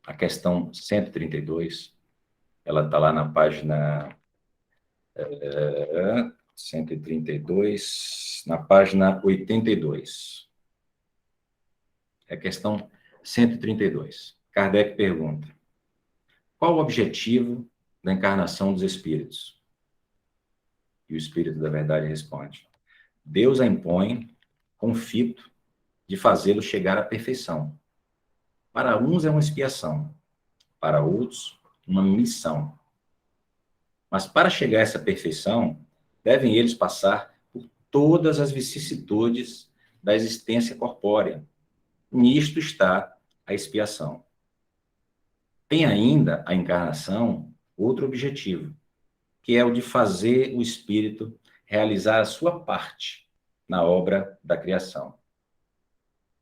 a questão 132. Ela está lá na página 132, na página 82. É a questão 132. Kardec pergunta: qual o objetivo da encarnação dos espíritos? E o Espírito da Verdade responde: Deus a impõe com o fito de fazê-lo chegar à perfeição. Para uns é uma expiação, para outros, uma missão. Mas para chegar a essa perfeição, devem eles passar por todas as vicissitudes da existência corpórea. Nisto está a expiação. Tem ainda a encarnação outro objetivo, que é o de fazer o espírito realizar a sua parte na obra da criação.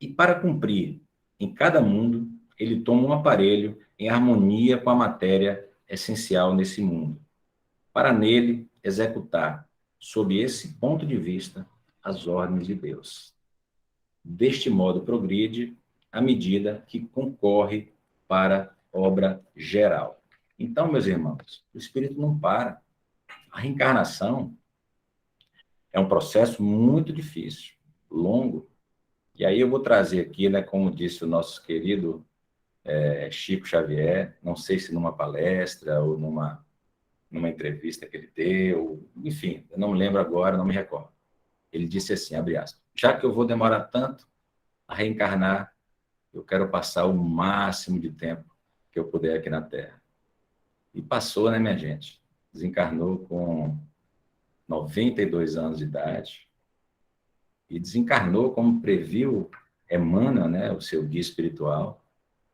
E para cumprir em cada mundo, ele toma um aparelho em harmonia com a matéria essencial nesse mundo, para nele executar, sob esse ponto de vista, as ordens de Deus. Deste modo progride à medida que concorre para obra geral. Então, meus irmãos, o espírito não para. A reencarnação é um processo muito difícil, longo. E aí eu vou trazer aqui, né, como disse o nosso querido Chico Xavier, não sei se numa palestra ou numa entrevista que ele deu, enfim, eu não me lembro agora, não me recordo. Ele disse assim, abre aspas, já que eu vou demorar tanto a reencarnar, eu quero passar o máximo de tempo que eu puder aqui na Terra. E passou, né, minha gente? Desencarnou com 92 anos de idade e desencarnou, como previu Emmanuel, né, o seu guia espiritual,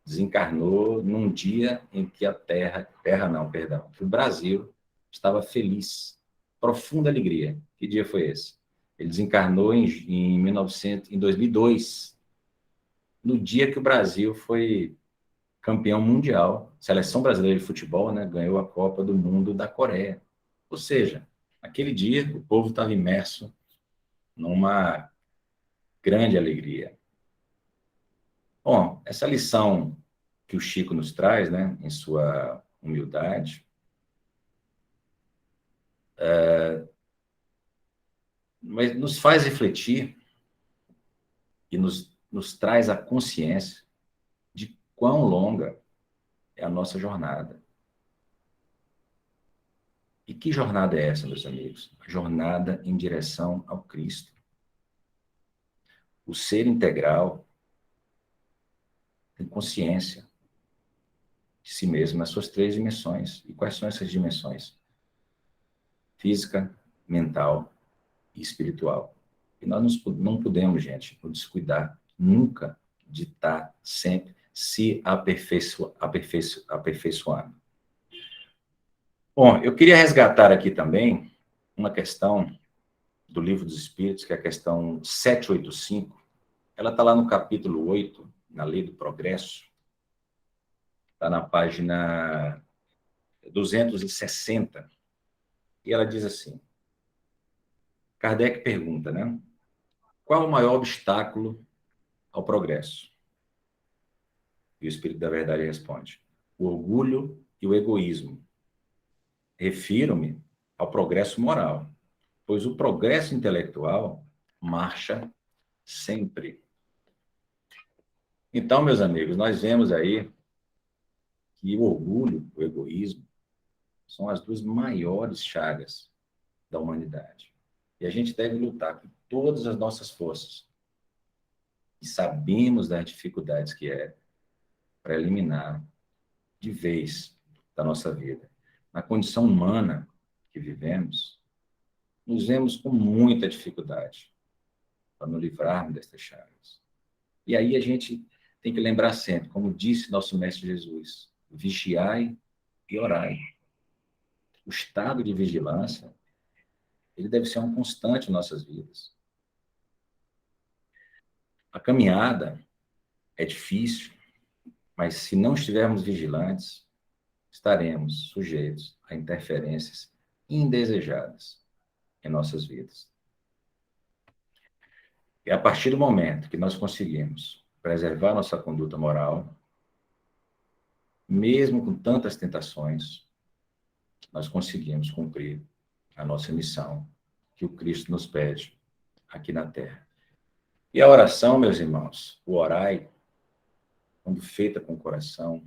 desencarnou num dia em que que o Brasil estava feliz, profunda alegria. Que dia foi esse? Ele desencarnou em 2002, no dia que o Brasil foi campeão mundial, seleção brasileira de futebol, né, ganhou a Copa do Mundo da Coreia. Ou seja, naquele dia o povo estava imerso numa grande alegria. Bom, essa lição que o Chico nos traz, né, em sua humildade, mas nos faz refletir e nos traz a consciência de quão longa é a nossa jornada. E que jornada é essa, meus amigos? A jornada em direção ao Cristo. O ser integral tem consciência de si mesmo nas suas 3 dimensões. E quais são essas dimensões? Física, mental e espiritual. E nós não podemos, gente, nos descuidar nunca de estar sempre se aperfeiçoando. Bom, eu queria resgatar aqui também uma questão do Livro dos Espíritos, que é a questão 785. Ela está lá no capítulo 8, na Lei do Progresso. Está na página 260. E ela diz assim, Kardec pergunta, né? Qual o maior obstáculo ao progresso? E o Espírito da Verdade responde, o orgulho e o egoísmo. Refiro-me ao progresso moral, pois o progresso intelectual marcha sempre. Então, meus amigos, nós vemos aí que o orgulho, o egoísmo, são as 2 maiores chagas da humanidade. E a gente deve lutar com todas as nossas forças. E sabemos das dificuldades que é para eliminar de vez da nossa vida. Na condição humana que vivemos, nos vemos com muita dificuldade para nos livrarmos destas chagas. E aí a gente tem que lembrar sempre, como disse nosso Mestre Jesus, vigiai e orai. O estado de vigilância, ele deve ser uma constante em nossas vidas. A caminhada é difícil, mas se não estivermos vigilantes, estaremos sujeitos a interferências indesejadas em nossas vidas. E a partir do momento que nós conseguimos preservar nossa conduta moral, mesmo com tantas tentações, nós conseguimos cumprir a nossa missão que o Cristo nos pede aqui na Terra. E a oração, meus irmãos, o orai, quando feita com o coração,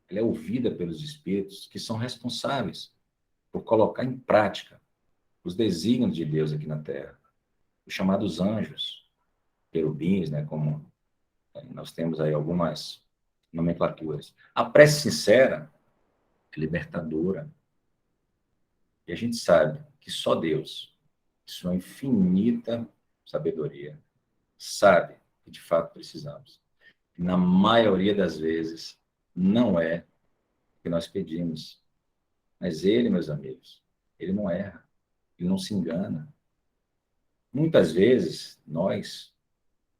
ela é ouvida pelos Espíritos que são responsáveis por colocar em prática os desígnios de Deus aqui na Terra, os chamados anjos, querubins, né, como nós temos aí algumas nomenclaturas. A prece sincera é libertadora. E a gente sabe que só Deus, em sua infinita sabedoria, sabe que de fato precisamos. Na maioria das vezes, não é o que nós pedimos. Mas Ele, meus amigos, Ele não erra, Ele não se engana. Muitas vezes, nós,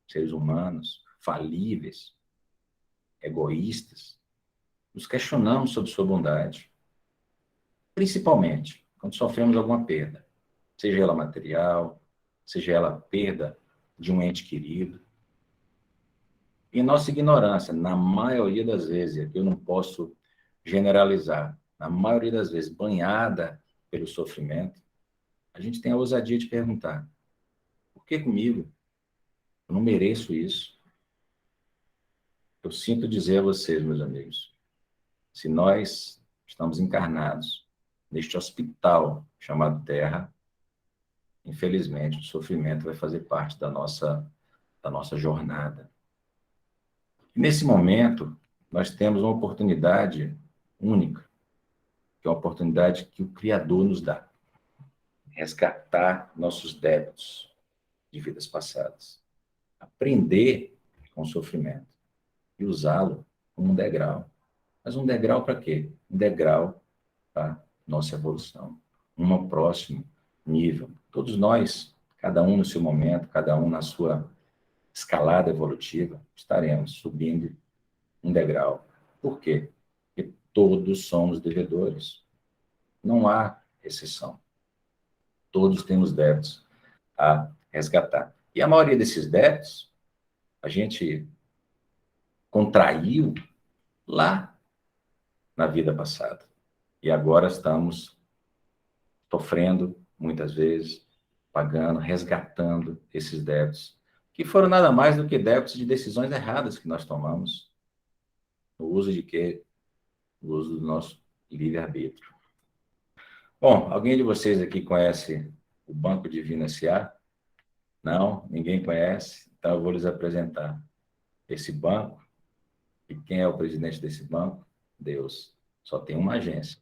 seres humanos, falíveis, egoístas, nos questionamos sobre sua bondade. Principalmente quando sofremos alguma perda, seja ela material, seja ela a perda de um ente querido. E nossa ignorância, na maioria das vezes, e aqui eu não posso generalizar, na maioria das vezes, banhada pelo sofrimento, a gente tem a ousadia de perguntar: por que comigo? Eu não mereço isso. Eu sinto dizer a vocês, meus amigos, se nós estamos encarnados neste hospital chamado Terra, infelizmente, o sofrimento vai fazer parte da nossa jornada. E nesse momento, nós temos uma oportunidade única, que é uma oportunidade que o Criador nos dá. Resgatar nossos débitos de vidas passadas. Aprender com o sofrimento e usá-lo como um degrau. Mas um degrau para quê? Um degrau para nossa evolução. Um próximo nível. Todos nós, cada um no seu momento, cada um na sua escalada evolutiva, estaremos subindo um degrau. Por quê? Porque todos somos devedores. Não há exceção. Todos temos débitos a resgatar. E a maioria desses débitos, a gente contraiu lá na vida passada. E agora estamos sofrendo, muitas vezes, pagando, resgatando esses débitos, que foram nada mais do que débitos de decisões erradas que nós tomamos. O uso de quê? O uso do nosso livre-arbítrio. Bom, alguém de vocês aqui conhece o Banco Divino S.A.? Não? Ninguém conhece? Então eu vou lhes apresentar esse banco. E quem é o presidente desse banco? Deus. Só tem uma agência.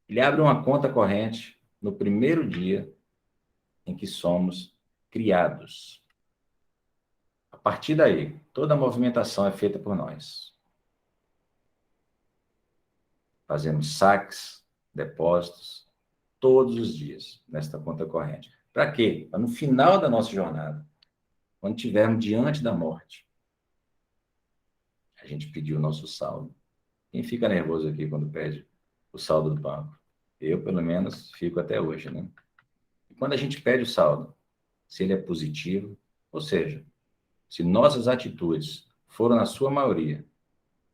Ele abre uma conta corrente no primeiro dia em que somos criados. A partir daí, toda a movimentação é feita por nós. Fazemos saques, depósitos, todos os dias nesta conta corrente. Para quê? Para no final da nossa jornada, quando estivermos diante da morte, a gente pedir o nosso saldo. Quem fica nervoso aqui quando pede o saldo do banco? Eu, pelo menos, fico até hoje, né? E quando a gente pede o saldo, se ele é positivo, ou seja, se nossas atitudes foram, na sua maioria,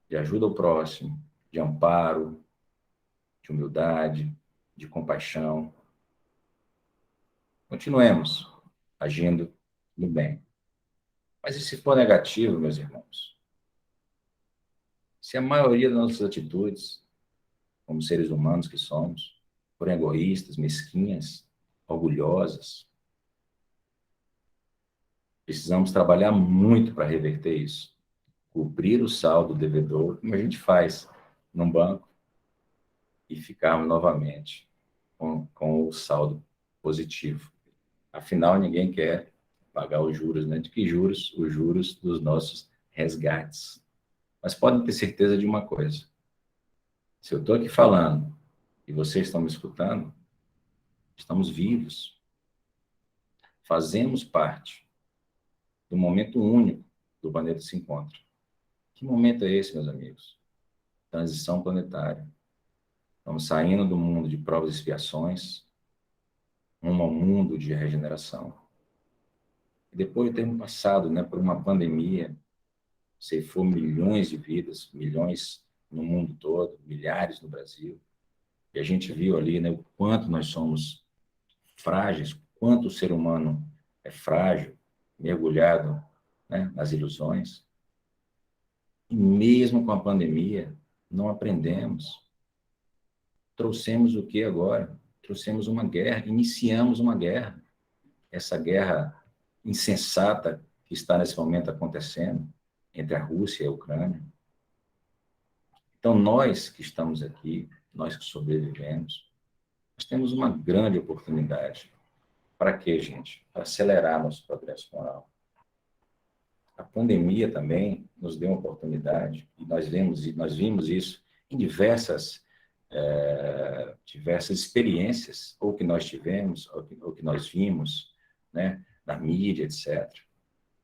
de ajuda ao próximo, de amparo, de humildade, de compaixão, continuemos agindo no bem. Mas e se for negativo, meus irmãos? Se a maioria das nossas atitudes, como seres humanos que somos, forem egoístas, mesquinhas, orgulhosas, precisamos trabalhar muito para reverter isso. Cobrir o saldo devedor, como a gente faz num banco, e ficarmos novamente com o saldo positivo. Afinal, ninguém quer pagar os juros, né? De que juros? Os juros dos nossos resgates. Mas podem ter certeza de uma coisa. Se eu estou aqui falando e vocês estão me escutando, estamos vivos. Fazemos parte do momento único do planeta se encontra. Que momento é esse, meus amigos? Transição planetária. Estamos saindo do mundo de provas e expiações, rumo ao mundo de regeneração. E depois de termos passado, né, por uma pandemia, ceifou milhões de vidas, milhões no mundo todo, milhares no Brasil, e a gente viu ali, né, o quanto nós somos frágeis, quanto o ser humano é frágil, mergulhado, né, nas ilusões. E mesmo com a pandemia, não aprendemos. Trouxemos o que agora? Trouxemos uma guerra, iniciamos uma guerra. Essa guerra insensata que está nesse momento acontecendo entre a Rússia e a Ucrânia. Então, nós que estamos aqui, nós que sobrevivemos, nós temos uma grande oportunidade. Para quê, gente? Para acelerar nosso progresso moral. A pandemia também nos deu uma oportunidade, e nós vimos isso em diversas experiências, ou que nós tivemos, ou que nós vimos, né, na mídia, etc.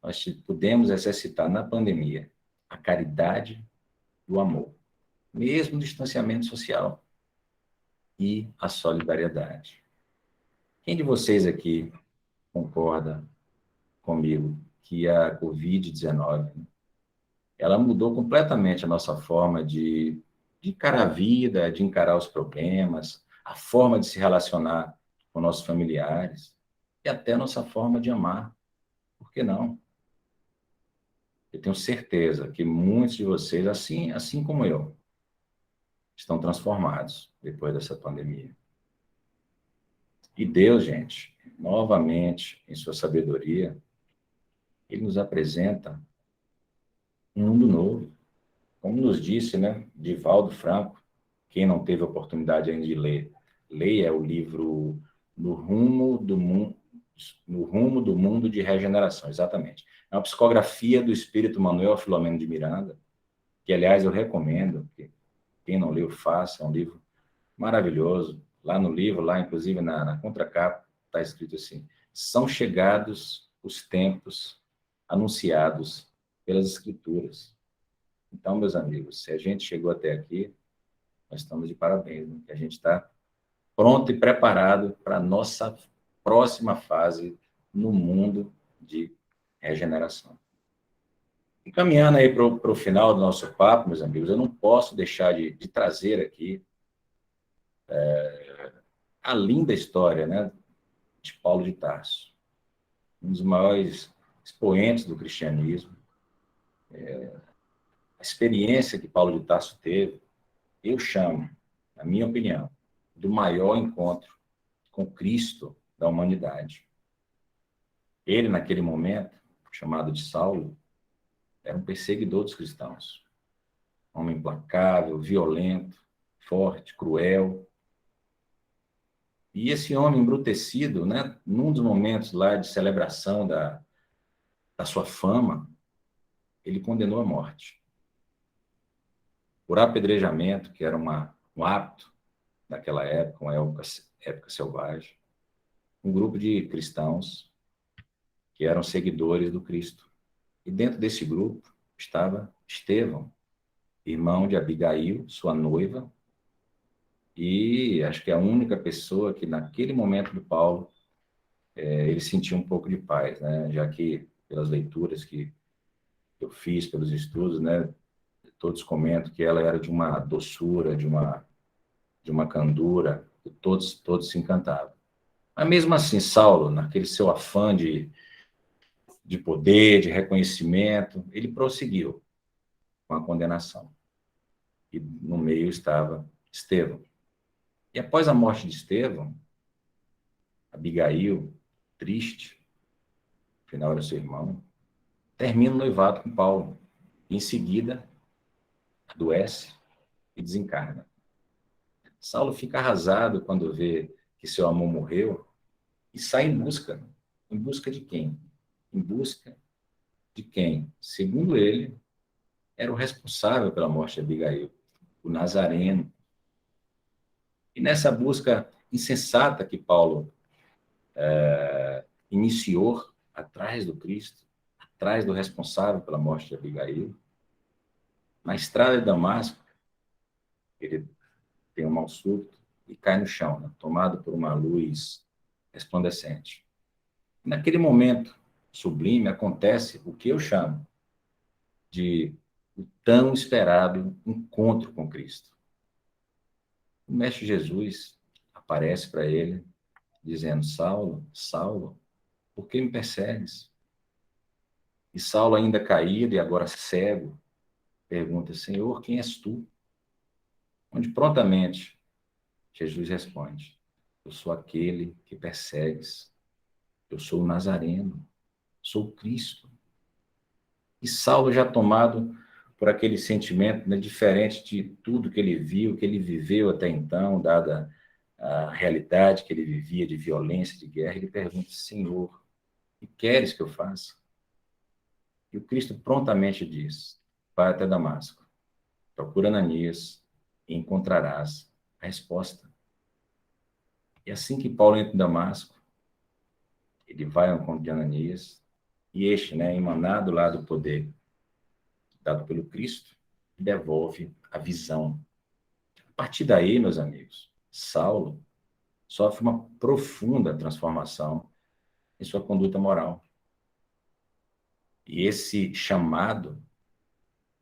Nós pudemos exercitar na pandemia a caridade e o amor, mesmo o distanciamento social e a solidariedade. Quem de vocês aqui concorda comigo que a Covid-19, ela mudou completamente a nossa forma de encarar a vida, de encarar os problemas, a forma de se relacionar com nossos familiares e até a nossa forma de amar? Por que não? Eu tenho certeza que muitos de vocês, assim como eu, estão transformados depois dessa pandemia. E Deus, gente, novamente, em sua sabedoria, Ele nos apresenta um mundo novo. Como nos disse, né, Divaldo Franco, quem não teve a oportunidade ainda de ler, leia o livro No Rumo do Mundo de Regeneração, exatamente. É uma psicografia do espírito Manuel Filomeno de Miranda, que, aliás, eu recomendo, que quem não leu, faça, é um livro maravilhoso. Lá no livro, lá inclusive na contracapa, está escrito assim: são chegados os tempos anunciados pelas Escrituras. Então, meus amigos, se a gente chegou até aqui, nós estamos de parabéns, né? Que a gente está pronto e preparado para a nossa próxima fase no mundo de regeneração. E caminhando aí para o final do nosso papo, meus amigos, eu não posso deixar de trazer aqui a linda história, né, de Paulo de Tarso, um dos maiores expoentes do cristianismo. A experiência que Paulo de Tarso teve, eu chamo, na minha opinião, do maior encontro com Cristo da humanidade. Ele, naquele momento, chamado de Saulo, era um perseguidor dos cristãos. Um homem implacável, violento, forte, cruel. E esse homem embrutecido, né, num dos momentos lá de celebração da sua fama, ele condenou à morte. Por apedrejamento, que era um hábito naquela época, uma época selvagem, um grupo de cristãos que eram seguidores do Cristo. E dentro desse grupo estava Estevão, irmão de Abigail, sua noiva, e acho que a única pessoa que naquele momento do Paulo ele sentiu um pouco de paz, né? Já que pelas leituras que eu fiz, pelos estudos, né, todos comentam que ela era de uma doçura, de uma candura, que todos se encantavam. Mas mesmo assim, Saulo, naquele seu afã de poder, de reconhecimento, ele prosseguiu com a condenação. E no meio estava Estevão. E após a morte de Estevão, Abigail, triste, afinal era seu irmão, termina o noivado com Paulo. E em seguida, adoece e desencarna. Saulo fica arrasado quando vê que seu amor morreu e sai em busca Em busca de quem? Em busca de quem, segundo ele, era o responsável pela morte de Abigail, o Nazareno. E nessa busca insensata que Paulo iniciou atrás do Cristo, atrás do responsável pela morte de Abigail, na estrada de Damasco, ele tem um mal súbito e cai no chão, né, tomado por uma luz resplandecente. E naquele momento sublime acontece o que eu chamo de o tão esperado encontro com Cristo. O Mestre Jesus aparece para ele, dizendo: Saulo, Saulo, por que me persegues? E Saulo, ainda caído e agora cego, pergunta: Senhor, quem és tu? Onde prontamente Jesus responde: eu sou aquele que persegues. Eu sou o Nazareno. Sou o Cristo. E Saulo, já tomado por aquele sentimento, né, diferente de tudo que ele viu, que ele viveu até então, dada a realidade que ele vivia de violência, de guerra, ele pergunta: Senhor, o que queres que eu faça? E o Cristo prontamente diz: vai até Damasco, procura Ananias e encontrarás a resposta. E assim que Paulo entra em Damasco, ele vai ao encontro de Ananias, e este, né, emanado lá do poder dado pelo Cristo, devolve a visão. A partir daí, meus amigos, Saulo sofre uma profunda transformação em sua conduta moral. E esse chamado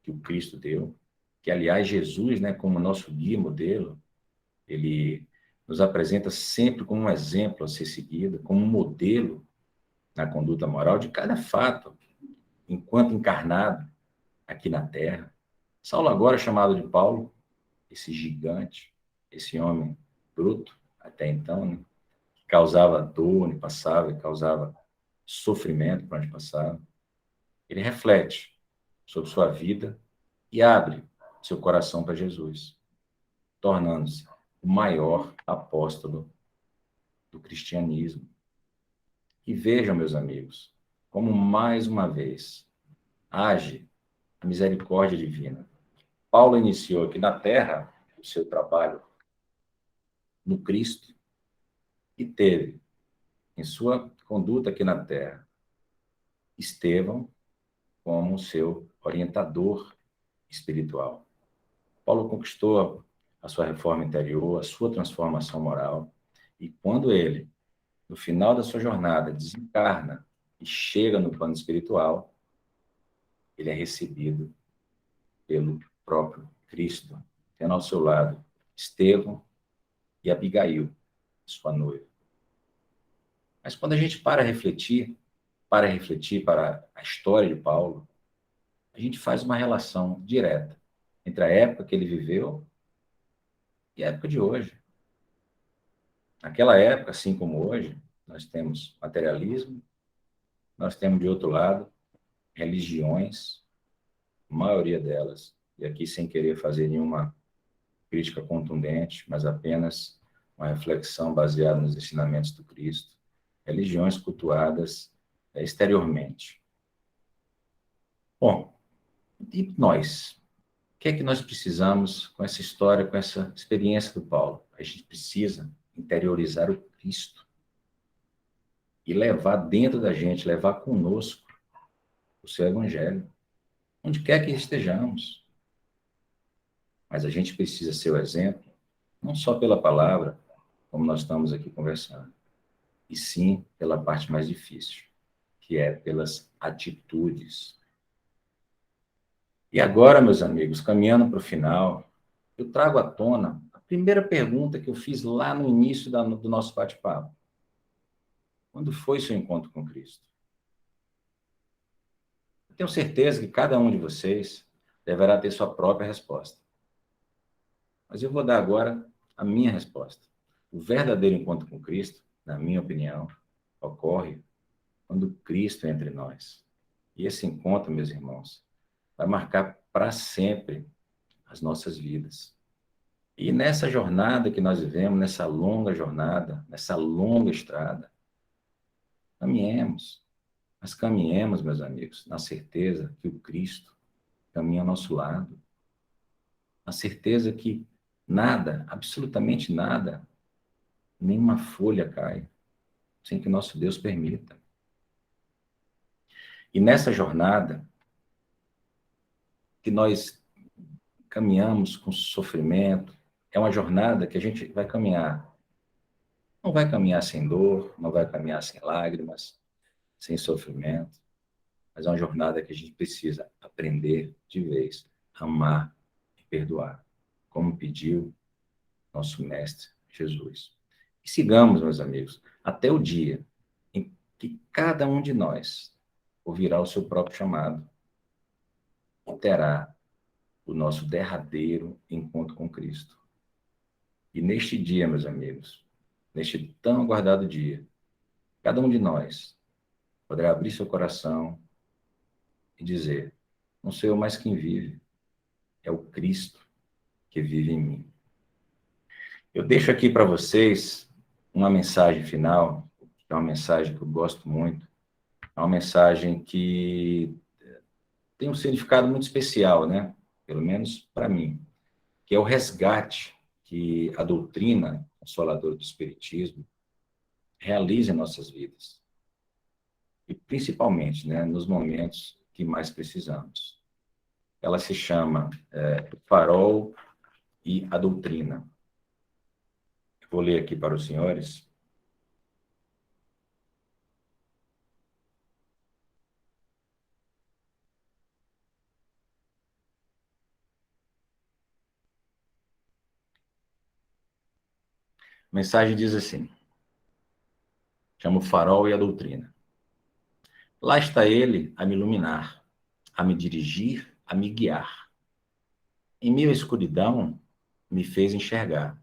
que o Cristo deu, que, aliás, Jesus, né, como nosso guia, modelo, ele nos apresenta sempre como um exemplo a ser seguido, como um modelo na conduta moral de cada fato, enquanto encarnado aqui na Terra. Saulo, agora chamado de Paulo, esse gigante, esse homem bruto, até então, né, que causava dor onde passava, e causava sofrimento para onde passava, ele reflete sobre sua vida e abre seu coração para Jesus, tornando-se o maior apóstolo do cristianismo. E vejam, meus amigos, como mais uma vez age a misericórdia divina. Paulo iniciou aqui na Terra o seu trabalho no Cristo e teve em sua conduta aqui na Terra Estevão como seu orientador espiritual. Paulo conquistou a sua reforma interior, a sua transformação moral, e quando ele, no final da sua jornada, desencarna e chega no plano espiritual, ele é recebido pelo próprio Cristo, tendo ao seu lado Estevão e Abigail, sua noiva. Mas quando a gente para refletir para a história de Paulo, a gente faz uma relação direta entre a época que ele viveu e a época de hoje. Naquela época, assim como hoje, nós temos materialismo, nós temos, de outro lado, religiões, a maioria delas, e aqui sem querer fazer nenhuma crítica contundente, mas apenas uma reflexão baseada nos ensinamentos do Cristo, religiões cultuadas exteriormente. Bom, e nós? O que é que nós precisamos com essa história, com essa experiência do Paulo? A gente precisa interiorizar o Cristo e levar dentro da gente, levar conosco o seu evangelho, onde quer que estejamos. Mas a gente precisa ser o exemplo, não só pela palavra, como nós estamos aqui conversando, e sim pela parte mais difícil, que é pelas atitudes. E agora, meus amigos, caminhando para o final, eu trago à tona a primeira pergunta que eu fiz lá no início do nosso bate-papo. Quando foi seu encontro com Cristo? Eu tenho certeza que cada um de vocês deverá ter sua própria resposta. Mas eu vou dar agora a minha resposta. O verdadeiro encontro com Cristo, na minha opinião, ocorre quando Cristo é entre nós. E esse encontro, meus irmãos, vai marcar para sempre as nossas vidas. E nessa jornada que nós vivemos, nessa longa jornada, nessa longa estrada, Caminhemos. Mas caminhemos, meus amigos, na certeza que o Cristo caminha ao nosso lado. Na certeza que nada, absolutamente nada, nenhuma folha cai, sem que nosso Deus permita. E nessa jornada, que nós caminhamos com sofrimento, é uma jornada que a gente vai caminhar. Não vai caminhar sem dor, não vai caminhar sem lágrimas, sem sofrimento, mas é uma jornada que a gente precisa aprender de vez, amar e perdoar, como pediu nosso Mestre Jesus. E sigamos, meus amigos, até o dia em que cada um de nós ouvirá o seu próprio chamado e terá o nosso derradeiro encontro com Cristo. E neste dia, meus amigos, neste tão aguardado dia, cada um de nós poderá abrir seu coração e dizer: não sou eu mais quem vive, é o Cristo que vive em mim. Eu deixo aqui para vocês uma mensagem final, que é uma mensagem que eu gosto muito, é uma mensagem que tem um significado muito especial, né? Pelo menos para mim, que é o resgate que a doutrina consoladora do Espiritismo realiza em nossas vidas. E principalmente, né, nos momentos que mais precisamos. Ela se chama O Farol e a Doutrina. Eu vou ler aqui para os senhores. A mensagem diz assim, chama O Farol e a Doutrina. Lá está ele a me iluminar, a me dirigir, a me guiar. Em meio à escuridão, me fez enxergar.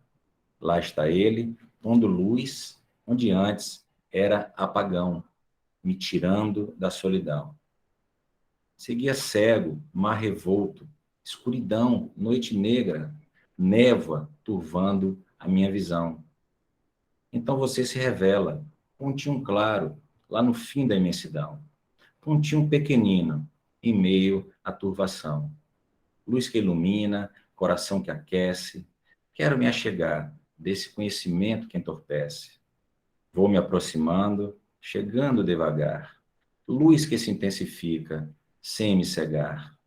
Lá está ele, pondo luz, onde antes era apagão, me tirando da solidão. Seguia cego, mar revolto, escuridão, noite negra, névoa turvando a minha visão. Então você se revela, pontinho claro, lá no fim da imensidão. Pontinho pequenino, em meio à turvação. Luz que ilumina, coração que aquece. Quero me achegar desse conhecimento que entorpece. Vou me aproximando, chegando devagar. Luz que se intensifica, sem me cegar.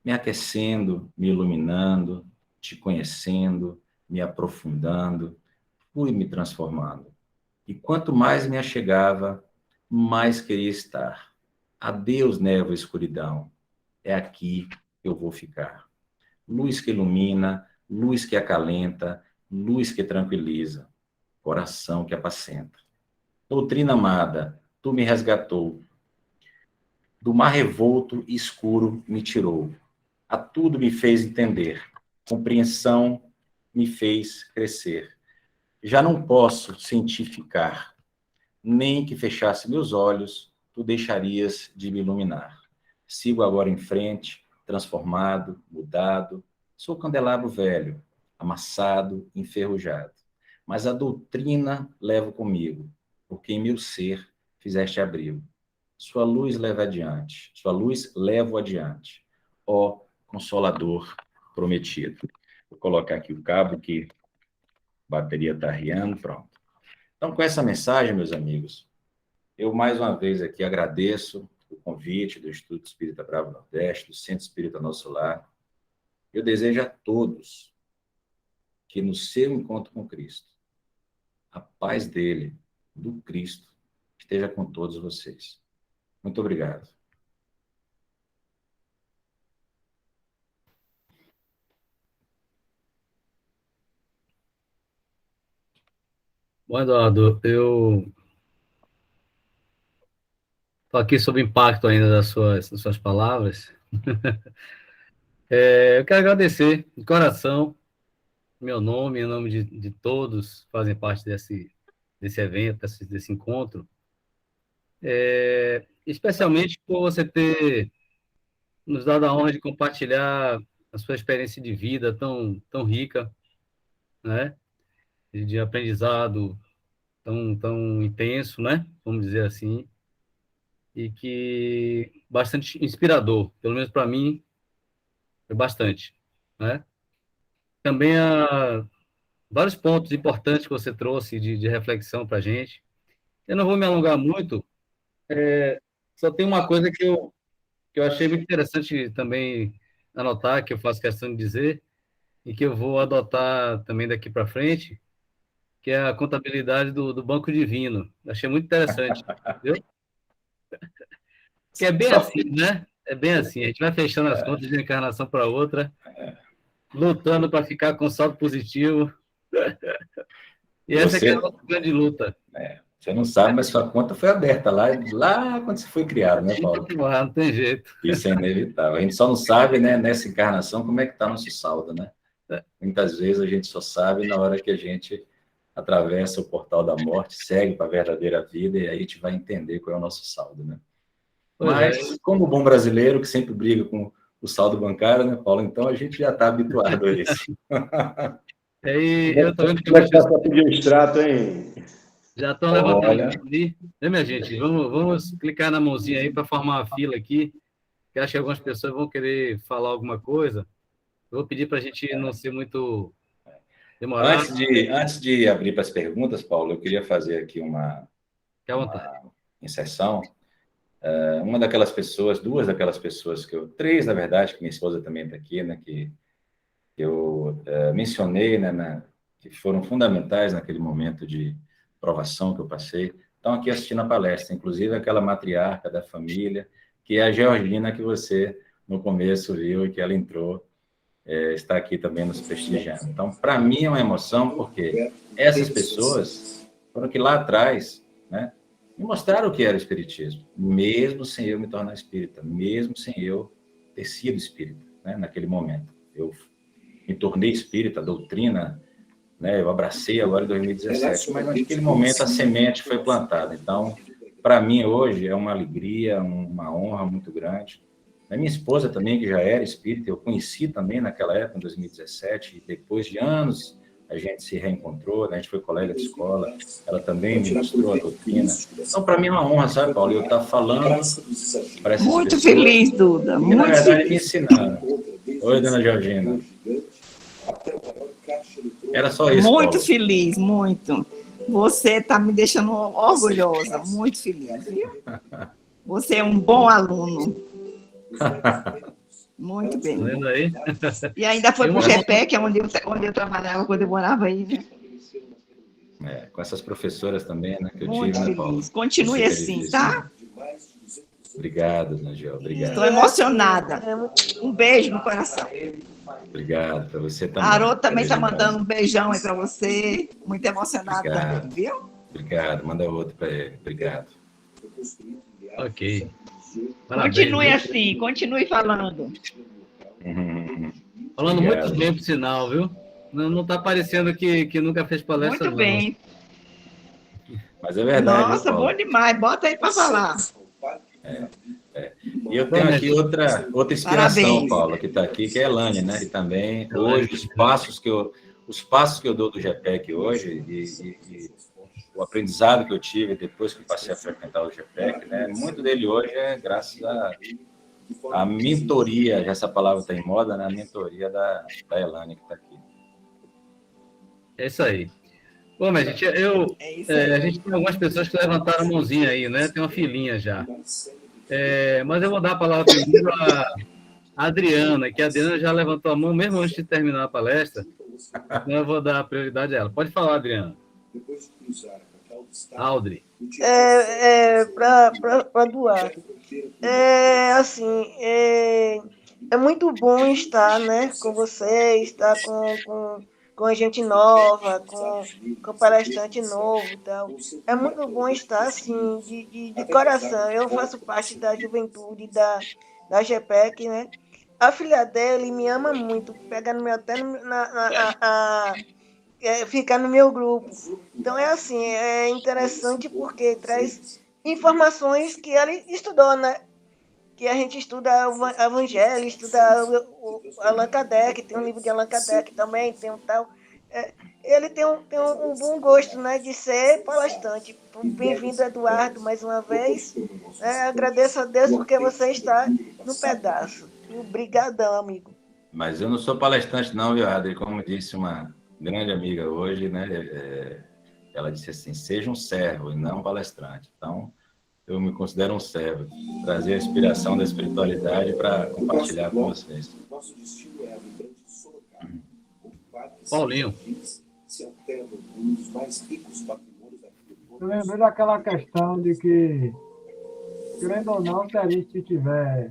Me aquecendo, me iluminando, te conhecendo, me aprofundando, fui me transformando. E quanto mais me achegava, mais queria estar. Adeus, névoa e escuridão. É aqui que eu vou ficar. Luz que ilumina, luz que acalenta, luz que tranquiliza, coração que apacenta. Doutrina amada, tu me resgatou. Do mar revolto e escuro me tirou. A tudo me fez entender. Compreensão me fez crescer. Já não posso sentir ficar, nem que fechasse meus olhos, tu deixarias de me iluminar. Sigo agora em frente, transformado, mudado. Sou candelabro velho, amassado, enferrujado. Mas a doutrina levo comigo, porque em meu ser fizeste abrigo. Sua luz leva adiante, sua luz levo adiante. Ó Consolador prometido. Vou colocar aqui o cabo que a bateria está riando, pronto. Então, com essa mensagem, meus amigos, eu mais uma vez aqui agradeço o convite do Instituto Espírita Bravo Nordeste, do Centro Espírita Nosso Lar. Eu desejo a todos que no seu encontro com Cristo, a paz dele, do Cristo, esteja com todos vocês. Muito obrigado. Bom, Eduardo, eu estou aqui sob impacto ainda das suas palavras. Eu quero agradecer de coração, meu nome, em nome de todos que fazem parte desse evento, desse encontro, especialmente por você ter nos dado a honra de compartilhar a sua experiência de vida tão rica, né? De aprendizado, tão intenso, né? Vamos dizer assim, e que bastante inspirador, pelo menos para mim, foi bastante, né? Também vários pontos importantes que você trouxe de reflexão para a gente. Eu não vou me alongar muito, só tem uma coisa que eu achei muito interessante também anotar, que eu faço questão de dizer, e que eu vou adotar também daqui para frente, que é a contabilidade do Banco Divino. Achei muito interessante, viu? Que é bem Só, assim, né? É bem assim. A gente vai fechando as contas de uma encarnação para outra, lutando para ficar com saldo positivo. E essa é que é a você, nossa grande luta. você não sabe, mas sua conta foi aberta lá quando você foi criado, né, Paulo? Não tem jeito. Isso é inevitável. A gente só não sabe, né, nessa encarnação, como é que está nosso saldo, né? Muitas vezes a gente só sabe na hora que a gente atravessa o portal da morte, segue para a verdadeira vida, e aí a gente vai entender qual é o nosso saldo, né? Pois é. Mas, como bom brasileiro que sempre briga com o saldo bancário, né, Paulo? Então a gente já está habituado a isso. E eu tô vendo que Como é que tá para pedir o extrato, hein? já estão levantando a Olha, mão ali. Né, minha gente? Vamos clicar na mãozinha aí para formar uma fila aqui, que acho que algumas pessoas vão querer falar alguma coisa. Eu vou pedir para a gente não ser muito demorado. antes de abrir para as perguntas, Paulo, eu queria fazer aqui Fique à vontade. uma inserção. Uma daquelas pessoas, duas daquelas pessoas três, na verdade, que minha esposa também está aqui, né, que eu mencionei, né, que foram fundamentais naquele momento de provação que eu passei, estão aqui assistindo a palestra, inclusive aquela matriarca da família, que é a Georgina, que você, no começo, viu, e que ela entrou, está aqui também nos prestigiando. Então, para mim é uma emoção, porque essas pessoas foram que lá atrás, né, me mostraram o que era o espiritismo, mesmo sem eu me tornar espírita, mesmo sem eu ter sido espírita, né, naquele momento. Eu me tornei espírita, a doutrina, né, eu abracei agora em 2017, mas naquele momento a semente foi plantada. Então, para mim hoje é uma alegria, uma honra muito grande. A minha esposa também, que já era espírita, eu conheci também naquela época, em 2017, e depois de anos a gente se reencontrou, né, a gente foi colega de escola, ela também me mostrou a doutrina. Então, para mim é uma honra, sabe, Paulo, eu estar falando para essas Muito pessoas, feliz, Duda. e, Muito na verdade, feliz. me ensinando. Oi, dona Georgina. Era só isso, Muito Paulo. feliz, muito. Você está me deixando orgulhosa, muito feliz, viu? Você é um bom aluno. Muito Tá bem. vendo aí? E ainda foi E para o uma- GPEC, que é onde eu trabalhava quando eu morava aí, né? Com essas professoras também, né, que eu Muito tive, né, Paulo? feliz. Continue Super assim, difícil, tá? né? Obrigado, Nagel, obrigado. Estou emocionada. Um beijo no coração. Obrigado para você também. A Haroldo também está Beijo, mandando um beijão aí para você. Muito emocionado Obrigado. também, viu? Obrigado, manda outro para ele. Obrigado. Ok. Parabéns, Continue viu? assim, continue falando. Falando Obrigado. muito bem, por sinal, viu? Não está parecendo que nunca fez palestra, Muito não. bem. Mas é verdade, Nossa, viu, Paulo? bom demais. Bota aí para falar. E eu tenho aqui outra inspiração, Parabéns. Paulo, que está aqui, que é a Elane, né? E também, hoje, os passos que eu dou do GPEC hoje e o aprendizado que eu tive depois que passei a frequentar o GPEC, né? Muito dele hoje é graças à mentoria, já essa palavra está em moda, né? A mentoria da Elane, que está aqui. É isso aí. Bom, mas gente, É isso aí. a gente tem algumas pessoas que levantaram a mãozinha aí, né? Tem uma filinha já. Mas eu vou dar a palavra primeiro à Adriana, que a Adriana já levantou a mão mesmo antes de terminar a palestra. Então eu vou dar a prioridade a ela. Pode falar, Adriana. Audrey. Para doar. Assim, é muito bom estar, né, com você, estar com gente nova, com palestrante novo e tal. É muito bom estar, assim, de coração. Eu faço parte da juventude da GPEC, né? A filha dele me ama muito, pega no meu, até ficar no meu grupo. Então, é assim, é interessante porque traz informações que ela estudou, né? Que a gente estuda o Evangelho, estuda o Allan Kardec, tem um livro de Allan Kardec também, tem um tal. ele tem um bom gosto, né, de ser palestrante. Bem-vindo, Eduardo, mais uma vez. Agradeço a Deus porque você está no pedaço. Obrigadão, amigo. Mas eu não sou palestrante, não, viu, Adri? Como disse uma grande amiga hoje, né? Ela disse assim: seja um servo e não um palestrante. Então, eu me considero um servo, trazer a inspiração da espiritualidade para compartilhar com vocês. Paulinho. Eu lembrei daquela questão de que, querendo ou não, se a gente estiver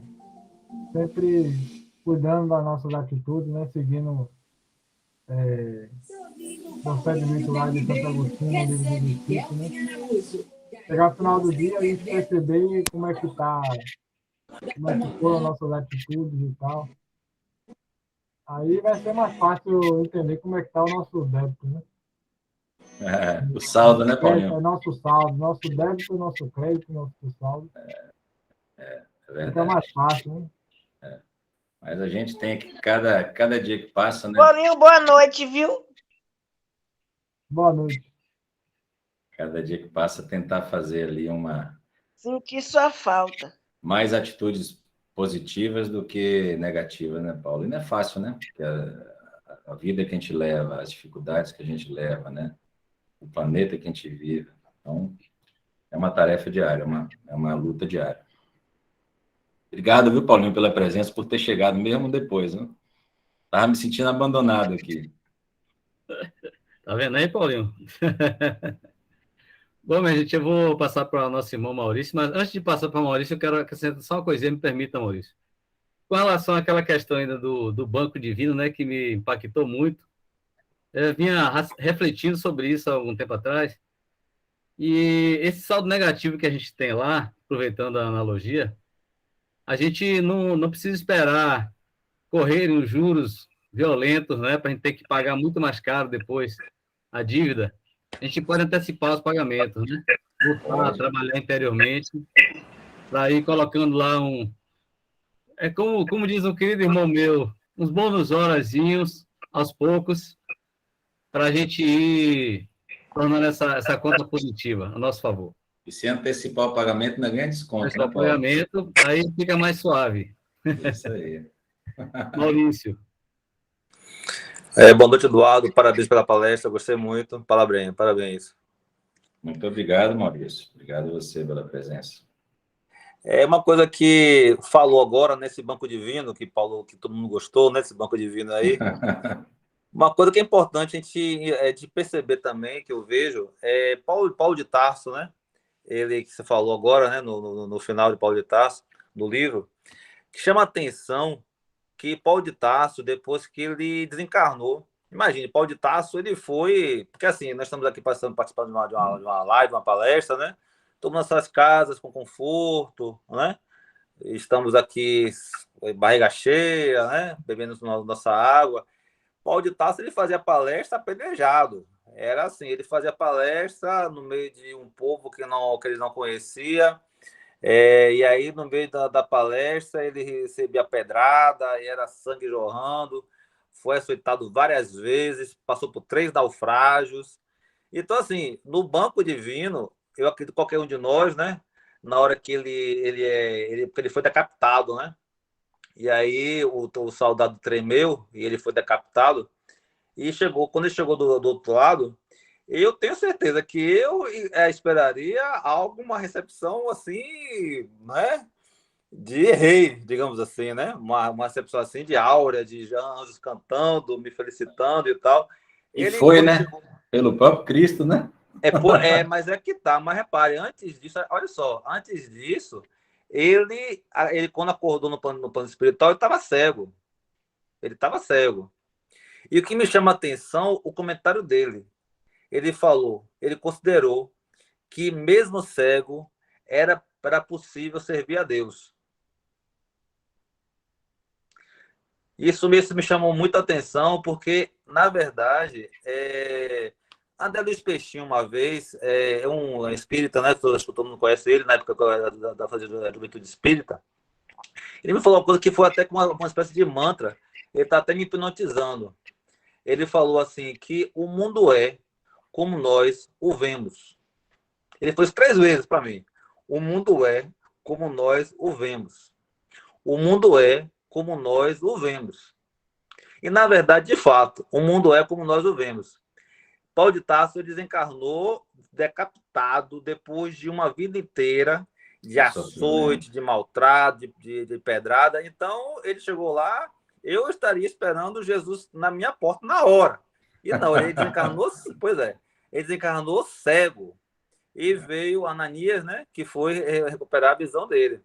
sempre cuidando das nossas atitudes, né, seguindo procedimento lá de Santo Agostinho, livro do Espírito, né, chegar no final do dia a gente perceber como é que foram as nossas atitudes e tal. Aí vai ser mais fácil entender como é que está o nosso débito, né? O saldo, né, Paulinho? É nosso saldo, nosso débito, nosso crédito, nosso saldo. É verdade. Fica mais fácil, né? Mas a gente tem que, cada dia que passa, né? Paulinho, boa noite, viu? Boa noite. Cada dia que passa, tentar fazer ali Senti sua falta. mais atitudes positivas do que negativas, né, Paulo? E não é fácil, né? Porque a vida que a gente leva, as dificuldades que a gente leva, né? O planeta que a gente vive. Então, é uma tarefa diária, é uma luta diária. Obrigado, viu, Paulinho, pela presença, por ter chegado mesmo depois, né? Estava me sentindo abandonado aqui. Tá vendo aí, Paulinho? Bom, minha gente, eu vou passar para o nosso irmão Maurício, mas antes de passar para o Maurício, eu quero acrescentar só uma coisinha, me permita, Maurício. Com relação àquela questão ainda do Banco Divino, né, que me impactou muito, eu vinha refletindo sobre isso há algum tempo atrás, e esse saldo negativo que a gente tem lá, aproveitando a analogia, a gente não precisa esperar correrem os juros violentos, né, para a gente ter que pagar muito mais caro depois a dívida. A gente pode antecipar os pagamentos, né? Voltar a trabalhar interiormente, para ir colocando lá É como diz um querido irmão meu, uns bônus horazinhos, aos poucos, para a gente ir tornando essa conta positiva a nosso favor. E se antecipar o pagamento, não ganha desconto, Esse né, Paulo? apoiamento, aí fica mais suave. Isso aí. Maurício. Boa noite, Eduardo. Parabéns pela palestra. Gostei muito. Parabéns. Muito obrigado, Maurício. Obrigado a você pela presença. É uma coisa que falou agora nesse Banco Divino, que todo mundo gostou, né? Esse Banco Divino aí. Uma coisa que é importante a gente de perceber também, que eu vejo, é Paulo de Tarso, né? Ele que você falou agora, né? No final de Paulo de Tarso, no livro, que chama a atenção que Paulo de Tarso, depois que ele desencarnou, imagine, Paulo de Tarso, ele foi... Porque assim, nós estamos aqui participando de uma live, uma palestra, né? Estamos nas nossas casas com conforto, né? Estamos aqui barriga cheia, né? Bebendo nossa água. Paulo de Tarso, ele fazia palestra apedrejado. Era assim, ele fazia palestra no meio de um povo que eles não conheciam. E aí, no meio da palestra, ele recebia pedrada, e era sangue jorrando, foi açoitado várias vezes, passou por 3 naufrágios. Então, assim, no Banco Divino, eu acredito que qualquer um de nós, né, na hora que porque ele foi decapitado, né? E aí o soldado tremeu e ele foi decapitado. E quando ele chegou do outro lado, eu tenho certeza que eu esperaria alguma recepção assim, né? De rei, digamos assim, né? Uma recepção assim de áurea, de anjos cantando, me felicitando e tal. E foi, né? Pelo próprio Cristo, né? Mas é que tá. Mas repare, antes disso, olha só, antes disso, ele quando acordou no plano espiritual, ele estava cego. Ele estava cego. E o que me chama a atenção, o comentário dele. Ele considerou que mesmo cego era possível servir a Deus. Isso me chamou muita atenção, porque, na verdade, André Luiz Peixinho, uma vez, um espírita, né? Acho que todo mundo conhece ele, na época da juventude espírita. Ele me falou uma coisa que foi até com uma espécie de mantra. Ele está até me hipnotizando. ele falou assim que o mundo é como nós o vemos. Ele falou isso 3 vezes para mim. O mundo é como nós o vemos. O mundo é como nós o vemos. E, na verdade, de fato, o mundo é como nós o vemos. Paulo de Tarso desencarnou decapitado depois de uma vida inteira de açoite, de maltrato, de pedrada. Então, ele chegou lá, eu estaria esperando Jesus na minha porta na hora. E não, ele desencarnou, pois é, ele desencarnou cego. E veio Ananias, né, que foi recuperar a visão dele.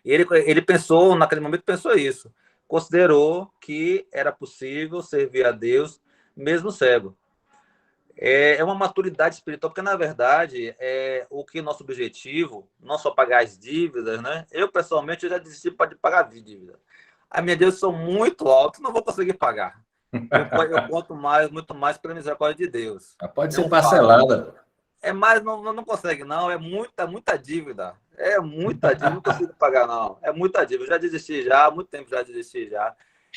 E ele pensou, naquele momento, pensou isso. Considerou que era possível servir a Deus mesmo cego. É uma maturidade espiritual, porque, na verdade, o que nosso objetivo, não só pagar as dívidas, né? Eu, pessoalmente, já desisti de pagar dívida. As minhas dívidas são muito altas, não vou conseguir pagar. Eu conto muito mais pela misericórdia de Deus. Pode ser parcelada. Mas não consegue, não. É muita dívida. É muita dívida, não consigo pagar, não. É muita dívida. Eu já desisti já, há muito tempo já desisti já.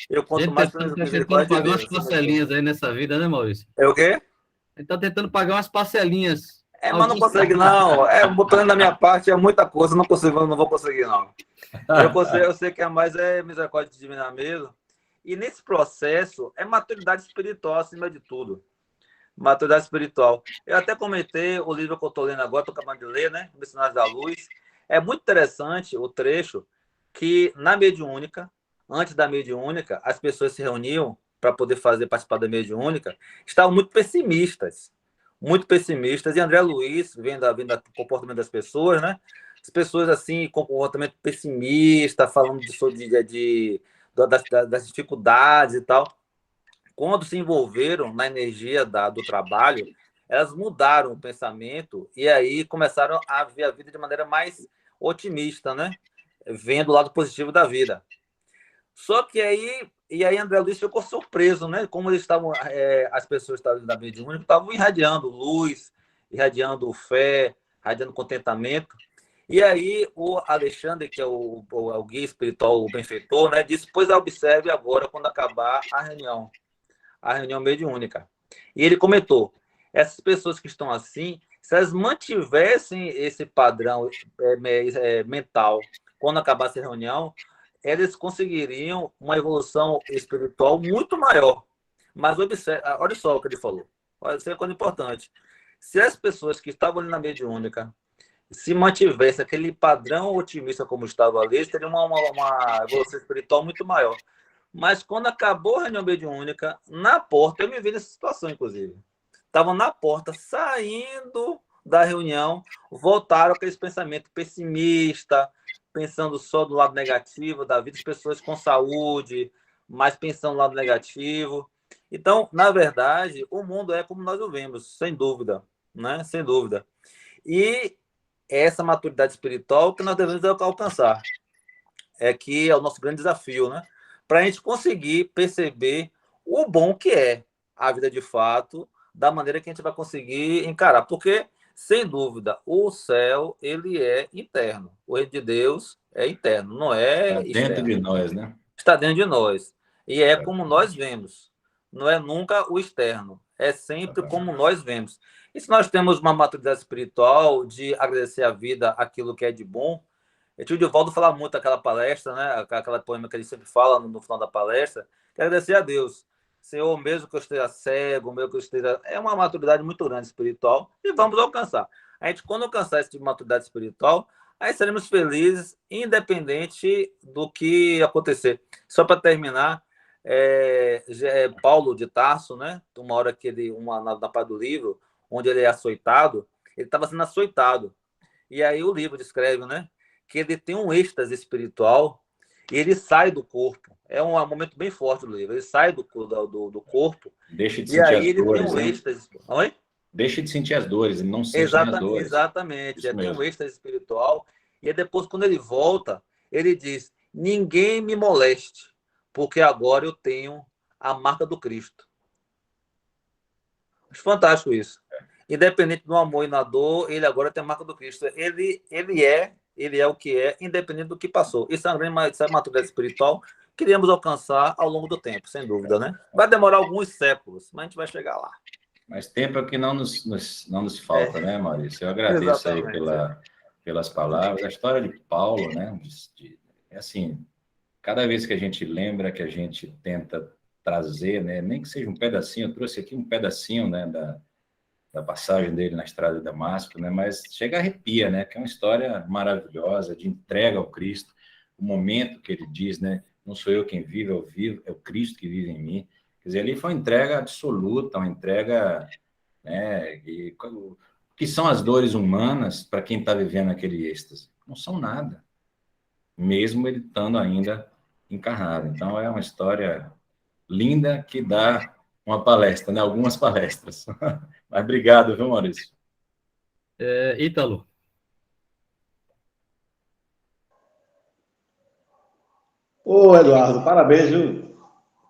Eu conto mais pela misericórdia de pagar Deus. umas parcelinhas aí nessa vida, né, Maurício? É o quê? Ele tá tentando pagar umas parcelinhas. Mas não consegue, não. Botando da minha parte, é muita coisa, não vou conseguir, não. Eu sei que a mais é misericórdia divina mesmo. E nesse processo, é maturidade espiritual acima de tudo. Maturidade espiritual. Eu até comentei o livro que eu estou lendo agora, estou acabando de ler, né? Missionários da Luz. É muito interessante o trecho que, na mediúnica, antes da mediúnica, as pessoas se reuniam para poder participar da mediúnica, estavam muito pessimistas. E André Luiz, vendo o comportamento das pessoas, né? As pessoas, assim, com comportamento pessimista, falando das dificuldades e tal. Quando se envolveram na energia do trabalho, elas mudaram o pensamento e aí começaram a ver a vida de maneira mais otimista, né? Vendo o lado positivo da vida. Só que aí André Luiz ficou surpreso, né? Como eles estavam, as pessoas estavam da mediúnica, estavam irradiando luz, irradiando fé, irradiando contentamento. E aí o Alexandre, que é o guia espiritual, o benfeitor, né? Disse: pois observe agora quando acabar a reunião mediúnica. E ele comentou: essas pessoas que estão assim, se elas mantivessem esse padrão mental quando acabasse a reunião, eles conseguiriam uma evolução espiritual muito maior. Mas observe, olha só o que ele falou. Olha, isso é uma coisa importante. Se as pessoas que estavam ali na mediúnica se mantivessem aquele padrão otimista como estava ali, eles teriam uma evolução espiritual muito maior. Mas quando acabou a reunião mediúnica, na porta, eu me vi nessa situação, inclusive. Estavam na porta, saindo da reunião, voltaram com aqueles pensamentos pessimistas, pensando só do lado negativo da vida, as pessoas com saúde, mas pensando no lado negativo. Então, na verdade, o mundo é como nós o vemos, sem dúvida, né? Sem dúvida. E essa maturidade espiritual que nós devemos alcançar. Que é o nosso grande desafio, né? Para a gente conseguir perceber o bom que é a vida de fato, da maneira que a gente vai conseguir encarar. Porque, sem dúvida, o céu, ele é interno. O reino de Deus é interno, não é externo. Está dentro de nós, né? Está dentro de nós. E é como nós vemos. Não é nunca o externo. É sempre como nós vemos. E se nós temos uma maturidade espiritual de agradecer a vida aquilo que é de bom, o tio Divaldo fala muito aquela palestra, né? Aquela poema que ele sempre fala no final da palestra, que é agradecer a Deus. Senhor, mesmo que eu esteja cego, mesmo que eu esteja... É uma maturidade muito grande espiritual e vamos alcançar. A gente, quando alcançar esse tipo de maturidade espiritual, aí seremos felizes, independente do que acontecer. Só para terminar, Paulo de Tarso, né? Uma hora que na parte do livro, onde ele é açoitado, ele estava sendo açoitado. E aí o livro descreve, né? Que ele tem um êxtase espiritual e ele sai do corpo. É um momento bem forte do livro. Ele sai do corpo. Deixa de sentir as dores. E aí ele tem um êxtase. Oi? Deixa de sentir as dores, ele não sente as dores. Exatamente. Ele tem um êxtase espiritual. E aí depois, quando ele volta, ele diz: ninguém me moleste, porque agora eu tenho a marca do Cristo. Acho fantástico isso. Independente do amor e da dor, ele agora tem a marca do Cristo. Ele é o que é, independente do que passou. Isso é uma maturidade espiritual queríamos alcançar ao longo do tempo, sem dúvida, né? Vai demorar alguns séculos, mas a gente vai chegar lá. Mas tempo é o que não nos falta, né, Maurício? Eu agradeço aí pelas palavras. A história de Paulo, né? É assim, cada vez que a gente lembra, que a gente tenta trazer, né? Nem que seja um pedacinho, eu trouxe aqui um pedacinho, né? Da passagem dele na estrada de Damasco, né? Mas chega a arrepia, né? Que é uma história maravilhosa de entrega ao Cristo. O momento que ele diz, né? Não sou eu quem vive, eu vivo, é o Cristo que vive em mim. Quer dizer, ali foi uma entrega absoluta, uma entrega, né? O que são as dores humanas para quem está vivendo aquele êxtase? Não são nada, mesmo ele estando ainda encarnado. Então, é uma história linda que dá uma palestra, né? Algumas palestras. Mas obrigado, viu, Maurício? Ítalo. Ô, Eduardo, parabéns, viu?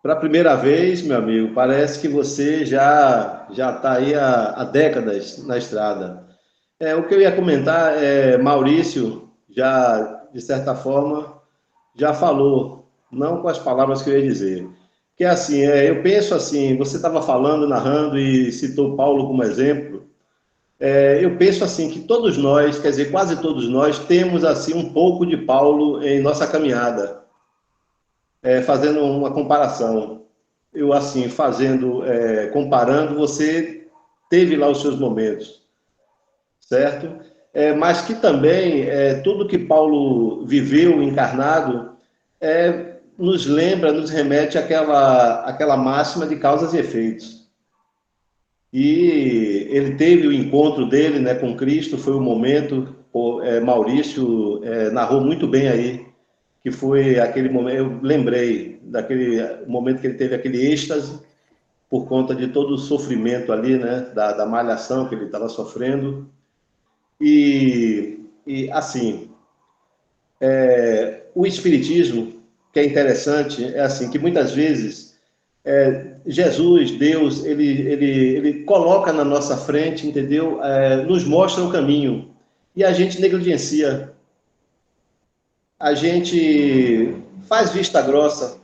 Para a primeira vez, meu amigo, parece que você já está aí há décadas na estrada. O que eu ia comentar Maurício já, de certa forma, já falou, não com as palavras que eu ia dizer. Que é assim, eu penso assim, você estava falando, narrando e citou Paulo como exemplo. Eu penso assim que todos nós, quer dizer, quase todos nós, temos assim um pouco de Paulo em nossa caminhada. Fazendo uma comparação, eu assim, comparando, você teve lá os seus momentos, certo? Mas que também, tudo que Paulo viveu encarnado, nos lembra, nos remete àquela máxima de causas e efeitos. E ele teve o encontro dele, né, com Cristo, foi o momento, Maurício narrou muito bem aí, que foi aquele momento, eu lembrei daquele momento que ele teve aquele êxtase, por conta de todo o sofrimento ali, né, da malhação que ele estava sofrendo. E assim, o Espiritismo, que é interessante, é assim, que muitas vezes Jesus, Deus, ele coloca na nossa frente, entendeu? Nos mostra o caminho, e a gente negligencia. A gente faz vista grossa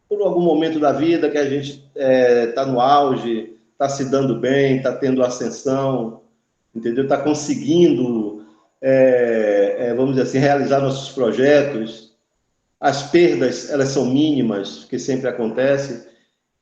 por algum momento da vida que a gente está no auge, está se dando bem, está tendo ascensão, entendeu? Está conseguindo, vamos dizer assim, realizar nossos projetos. As perdas, elas são mínimas, que sempre acontece.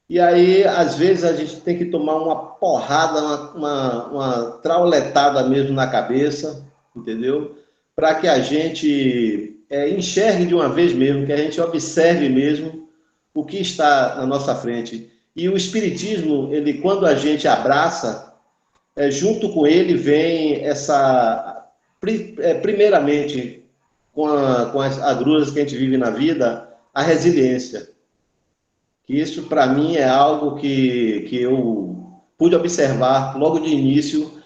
E aí, às vezes, a gente tem que tomar uma porrada, uma trauletada mesmo na cabeça, entendeu? Para que a gente enxergue de uma vez mesmo, que a gente observe mesmo o que está na nossa frente. E o Espiritismo, ele, quando a gente abraça, junto com ele vem primeiramente, com as agruras que a gente vive na vida, a resiliência. Isso, para mim, é algo que eu pude observar logo de início,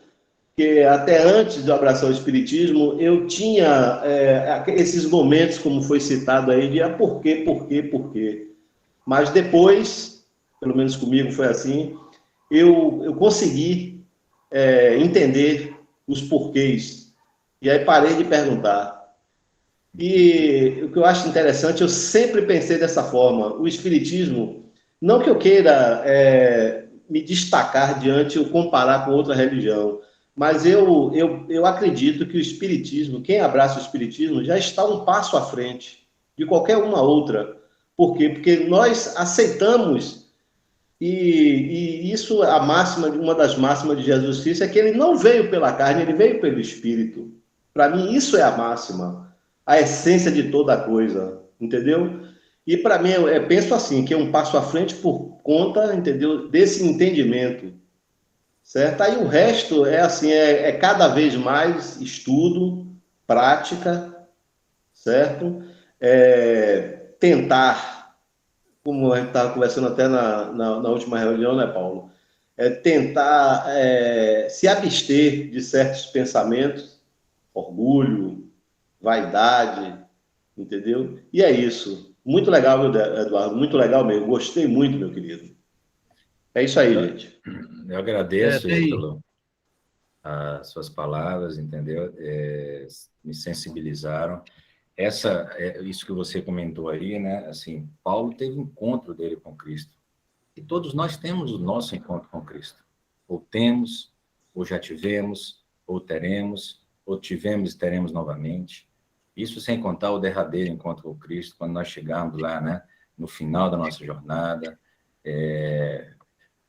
que até antes de eu abraçar o Espiritismo, eu tinha esses momentos, como foi citado aí, de por quê. Mas depois, pelo menos comigo foi assim, eu consegui entender os porquês. E aí parei de perguntar. E o que eu acho interessante, eu sempre pensei dessa forma. O Espiritismo, não que eu queira me destacar diante ou comparar com outra religião, mas eu acredito que o Espiritismo, quem abraça o Espiritismo, já está um passo à frente de qualquer uma outra. Por quê? Porque nós aceitamos, e isso é uma das máximas de Jesus Cristo, é que ele não veio pela carne, ele veio pelo Espírito. Para mim, isso é a máxima, a essência de toda a coisa, entendeu? E para mim, eu penso assim, que é um passo à frente por conta, entendeu, desse entendimento, certo? Aí o resto é assim, cada vez mais estudo, prática, certo? Tentar, como a gente estava conversando até na última reunião, né, Paulo? Tentar se abster de certos pensamentos, orgulho, vaidade, entendeu? E é isso. Muito legal, Eduardo, muito legal mesmo. Gostei muito, meu querido. É isso aí, gente. Eu agradeço, Ítalo, as suas palavras, entendeu? Me sensibilizaram. isso que você comentou aí, né? Assim, Paulo teve um encontro dele com Cristo. E todos nós temos o nosso encontro com Cristo. Ou temos, ou já tivemos, ou teremos, ou tivemos e teremos novamente. Isso sem contar o derradeiro encontro com Cristo, quando nós chegarmos lá, né? No final da nossa jornada,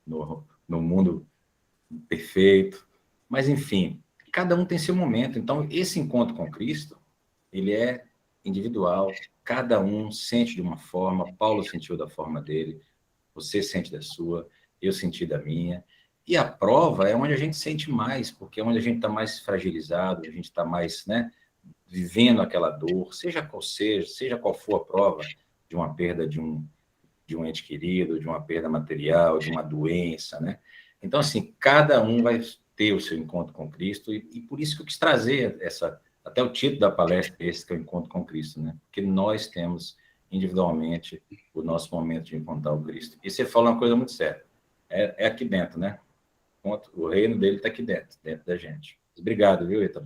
no mundo perfeito. Mas, enfim, cada um tem seu momento. Então, esse encontro com Cristo, ele é individual. Cada um sente de uma forma. Paulo sentiu da forma dele. Você sente da sua. Eu senti da minha. E a prova é onde a gente sente mais, porque é onde a gente está mais fragilizado, a gente está mais, né, vivendo aquela dor, seja qual for a prova de uma perda de um ente querido, de uma perda material, de uma doença, né? Então, assim, cada um vai ter o seu encontro com Cristo, e por isso que eu quis trazer até o título da palestra, esse que é o encontro com Cristo, né? Porque nós temos individualmente o nosso momento de encontrar o Cristo. E você falou uma coisa muito séria, é aqui dentro, né? O reino dele está aqui dentro da gente. Obrigado, viu, Ítalo?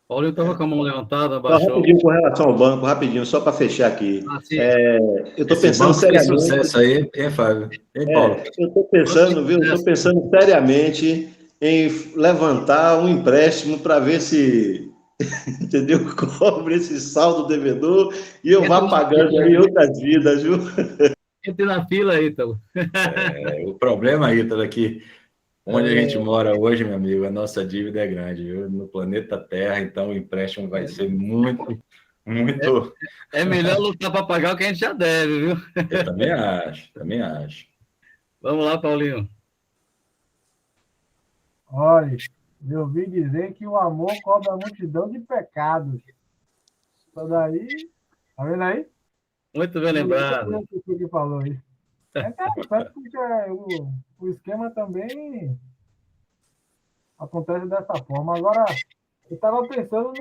Paulinho estava com a mão levantada, Só abaixou. rapidinho com relação ao banco, rapidinho, só para fechar aqui. Sim. Eu estou pensando seriamente. Sucesso aí, Fábio? Paulo? Eu estou pensando, viu? Estou pensando seriamente em levantar um empréstimo para ver se, entendeu? Cobre esse saldo devedor e eu vá pagando aí outras vidas, viu? Entre na fila, Ítalo. O problema, Ítalo, é que onde a gente mora hoje, meu amigo, a nossa dívida é grande, viu? No planeta Terra, então o empréstimo vai ser muito. É melhor lutar para pagar o que a gente já deve, viu? Eu também acho. Vamos lá, Paulinho. Olha, eu ouvi dizer que o amor cobre a multidão de pecados. Isso daí, tá vendo aí? Muito bem lembrado. O que falou isso. É interessante porque o esquema também acontece dessa forma. Agora, eu estava pensando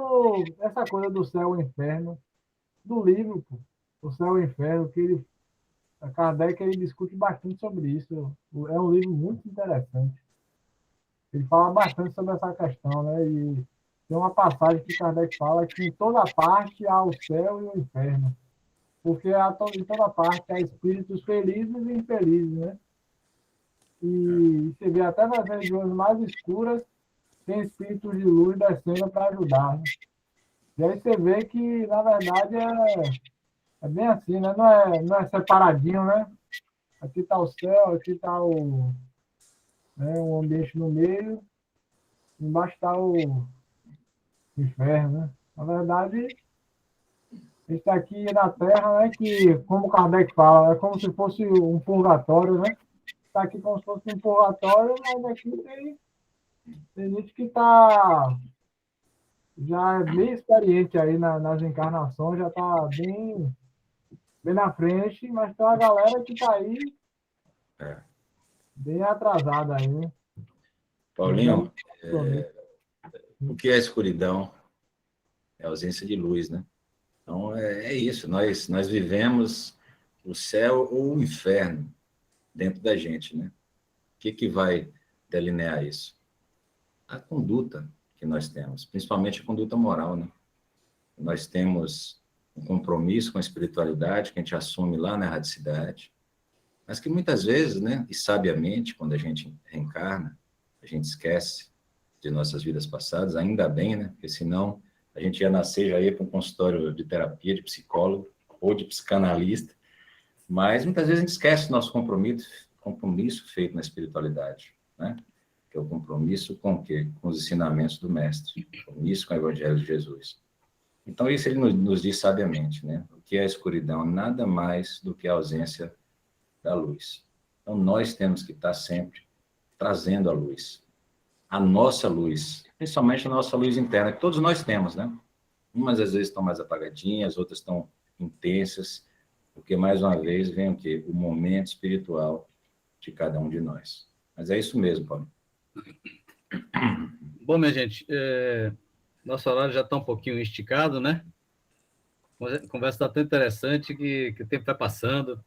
nessa coisa do céu e inferno, do livro, pô, O Céu e o Inferno, que a Kardec ele discute bastante sobre isso. É um livro muito interessante. Ele fala bastante sobre essa questão, né? E tem uma passagem que Kardec fala que em toda parte há o céu e o inferno. Porque em toda parte há espíritos felizes e infelizes, né? E você vê até nas regiões mais escuras, tem espíritos de luz descendo para ajudar. Né? E aí você vê que, na verdade, é bem assim, né? Não é separadinho, né? Aqui está o céu, aqui está o ambiente no meio, embaixo está o inferno, né? Na verdade, a gente está aqui na Terra, né? Que, como Kardec fala, é como se fosse um purgatório, né? Está aqui como se fosse um purgatório, mas aqui tem gente que está já é bem experiente aí nas encarnações, já está bem na frente, mas tem uma galera que está aí bem atrasada aí, né? Paulinho, o que é a escuridão? É a ausência de luz, né? Então, é isso. Nós vivemos o céu ou o inferno dentro da gente, né? O que vai delinear isso? A conduta que nós temos, principalmente a conduta moral, né? Nós temos um compromisso com a espiritualidade que a gente assume lá na erradicidade, mas que muitas vezes, né, e sabiamente, quando a gente reencarna, a gente esquece de nossas vidas passadas, ainda bem, né? Porque senão a gente ia nascer, já ia para um consultório de terapia, de psicólogo ou de psicanalista, mas muitas vezes a gente esquece do nosso compromisso feito na espiritualidade, né? Que é o compromisso com o quê? Com os ensinamentos do Mestre, compromisso com o Evangelho de Jesus. Então, isso ele nos diz sabiamente, né? O que é a escuridão? Nada mais do que a ausência da luz. Então, nós temos que estar sempre trazendo a luz. A nossa luz, principalmente a nossa luz interna, que todos nós temos, né? Umas às vezes estão mais apagadinhas, outras estão intensas, porque, mais uma vez, vem o quê? O momento espiritual de cada um de nós. Mas é isso mesmo, Paulo. Bom, minha gente, nosso horário já está um pouquinho esticado, né? A conversa está tão interessante que o tempo vai passando,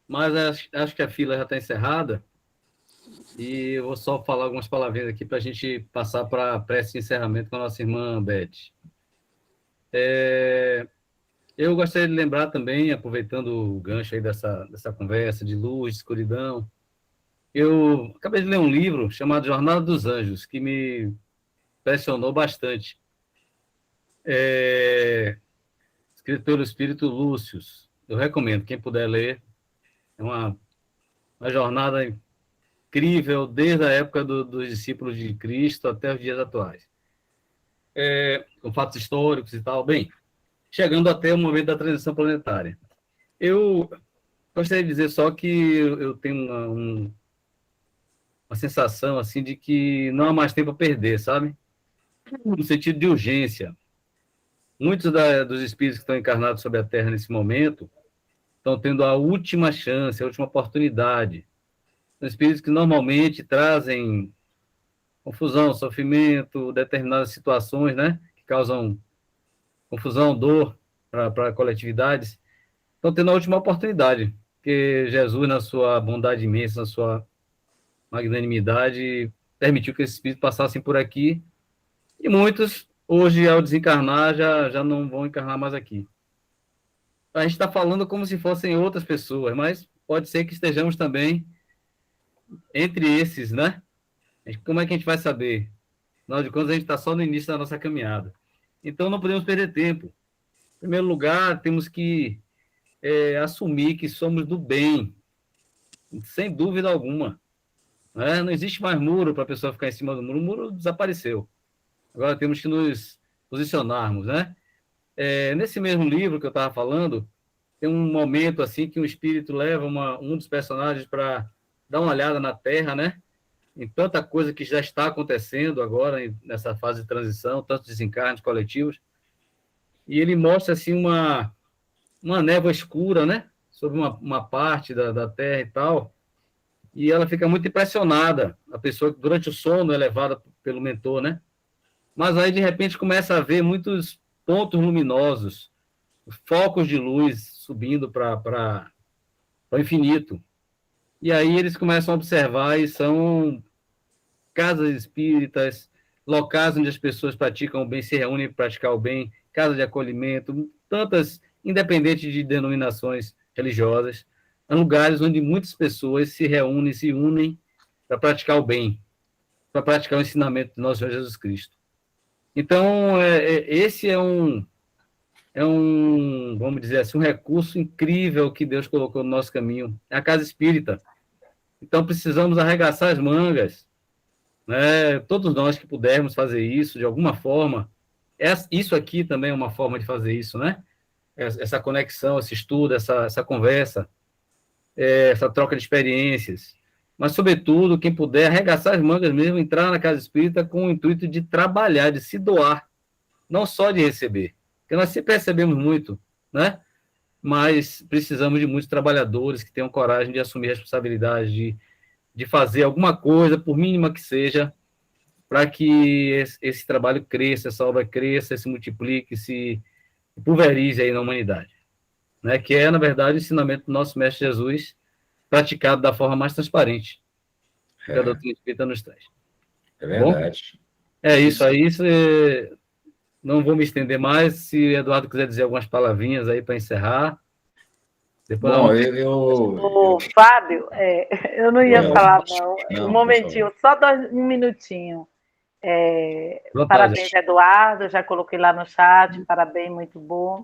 mas acho que a fila já está encerrada e eu vou só falar algumas palavrinhas aqui para a gente passar para a prece de encerramento com a nossa irmã Beth. Eu gostaria de lembrar também, aproveitando o gancho aí dessa conversa de luz, de escuridão, eu acabei de ler um livro chamado Jornada dos Anjos, que me impressionou bastante. Escrito pelo Espírito Lúcio. Eu recomendo, quem puder ler. É uma jornada incrível, desde a época dos discípulos de Cristo até os dias atuais. Com fatos históricos e tal. Bem, chegando até o momento da transição planetária. Eu gostaria de dizer só que eu tenho uma sensação assim de que não há mais tempo a perder, sabe? No sentido de urgência. Muitos dos espíritos que estão encarnados sobre a Terra nesse momento estão tendo a última chance, a última oportunidade. São espíritos que normalmente trazem confusão, sofrimento, determinadas situações, né? Que causam confusão, dor para coletividades. Estão tendo a última oportunidade, porque Jesus, na sua bondade imensa, na sua magnanimidade, permitiu que esses espíritos passassem por aqui, e muitos, hoje, ao desencarnar, já não vão encarnar mais aqui. A gente está falando como se fossem outras pessoas, mas pode ser que estejamos também entre esses, né? Como é que a gente vai saber? Afinal de contas, a gente está só no início da nossa caminhada. Então, não podemos perder tempo. Em primeiro lugar, temos que assumir que somos do bem, sem dúvida alguma. Né? Não existe mais muro para a pessoa ficar em cima do muro. O muro desapareceu. Agora temos que nos posicionarmos, né? Nesse mesmo livro que eu estava falando, tem um momento assim que um espírito leva um dos personagens para dar uma olhada na Terra, né? Em tanta coisa que já está acontecendo agora nessa fase de transição, tantos desencarnes coletivos, e ele mostra assim uma névoa escura, né? Sobre uma parte da Terra e tal, e ela fica muito impressionada, a pessoa que durante o sono é levada pelo mentor, né? Mas aí, de repente, começa a ver muitos pontos luminosos, focos de luz subindo para o infinito. E aí eles começam a observar e são casas espíritas, locais onde as pessoas praticam o bem, se reúnem para praticar o bem, casas de acolhimento, tantas, independente de denominações religiosas, lugares onde muitas pessoas se reúnem, se unem para praticar o bem, para praticar o ensinamento do nosso Senhor Jesus Cristo. Então, esse vamos dizer assim, um recurso incrível que Deus colocou no nosso caminho, é a casa espírita. Então, precisamos arregaçar as mangas, né? Todos nós que pudermos fazer isso de alguma forma. Isso aqui também é uma forma de fazer isso, né? Essa conexão, esse estudo, essa conversa, essa troca de experiências. Mas, sobretudo, quem puder arregaçar as mangas mesmo, entrar na casa espírita com o intuito de trabalhar, de se doar, não só de receber. Porque nós sempre recebemos muito, né? Mas precisamos de muitos trabalhadores que tenham coragem de assumir responsabilidade, de fazer alguma coisa, por mínima que seja, para que esse trabalho cresça, essa obra cresça, se multiplique, se pulverize aí na humanidade. Né? Que é, na verdade, o ensinamento do nosso Mestre Jesus, praticado da forma mais transparente que a doutrina espírita nos traz. É verdade. Bom, é isso aí. Não vou me estender mais. Se Eduardo quiser dizer algumas palavrinhas aí para encerrar. Depois Ô, Fábio, eu não ia falar, não. Um momentinho, só um minutinho. Parabéns, Eduardo. Já coloquei lá no chat. Parabéns, muito bom.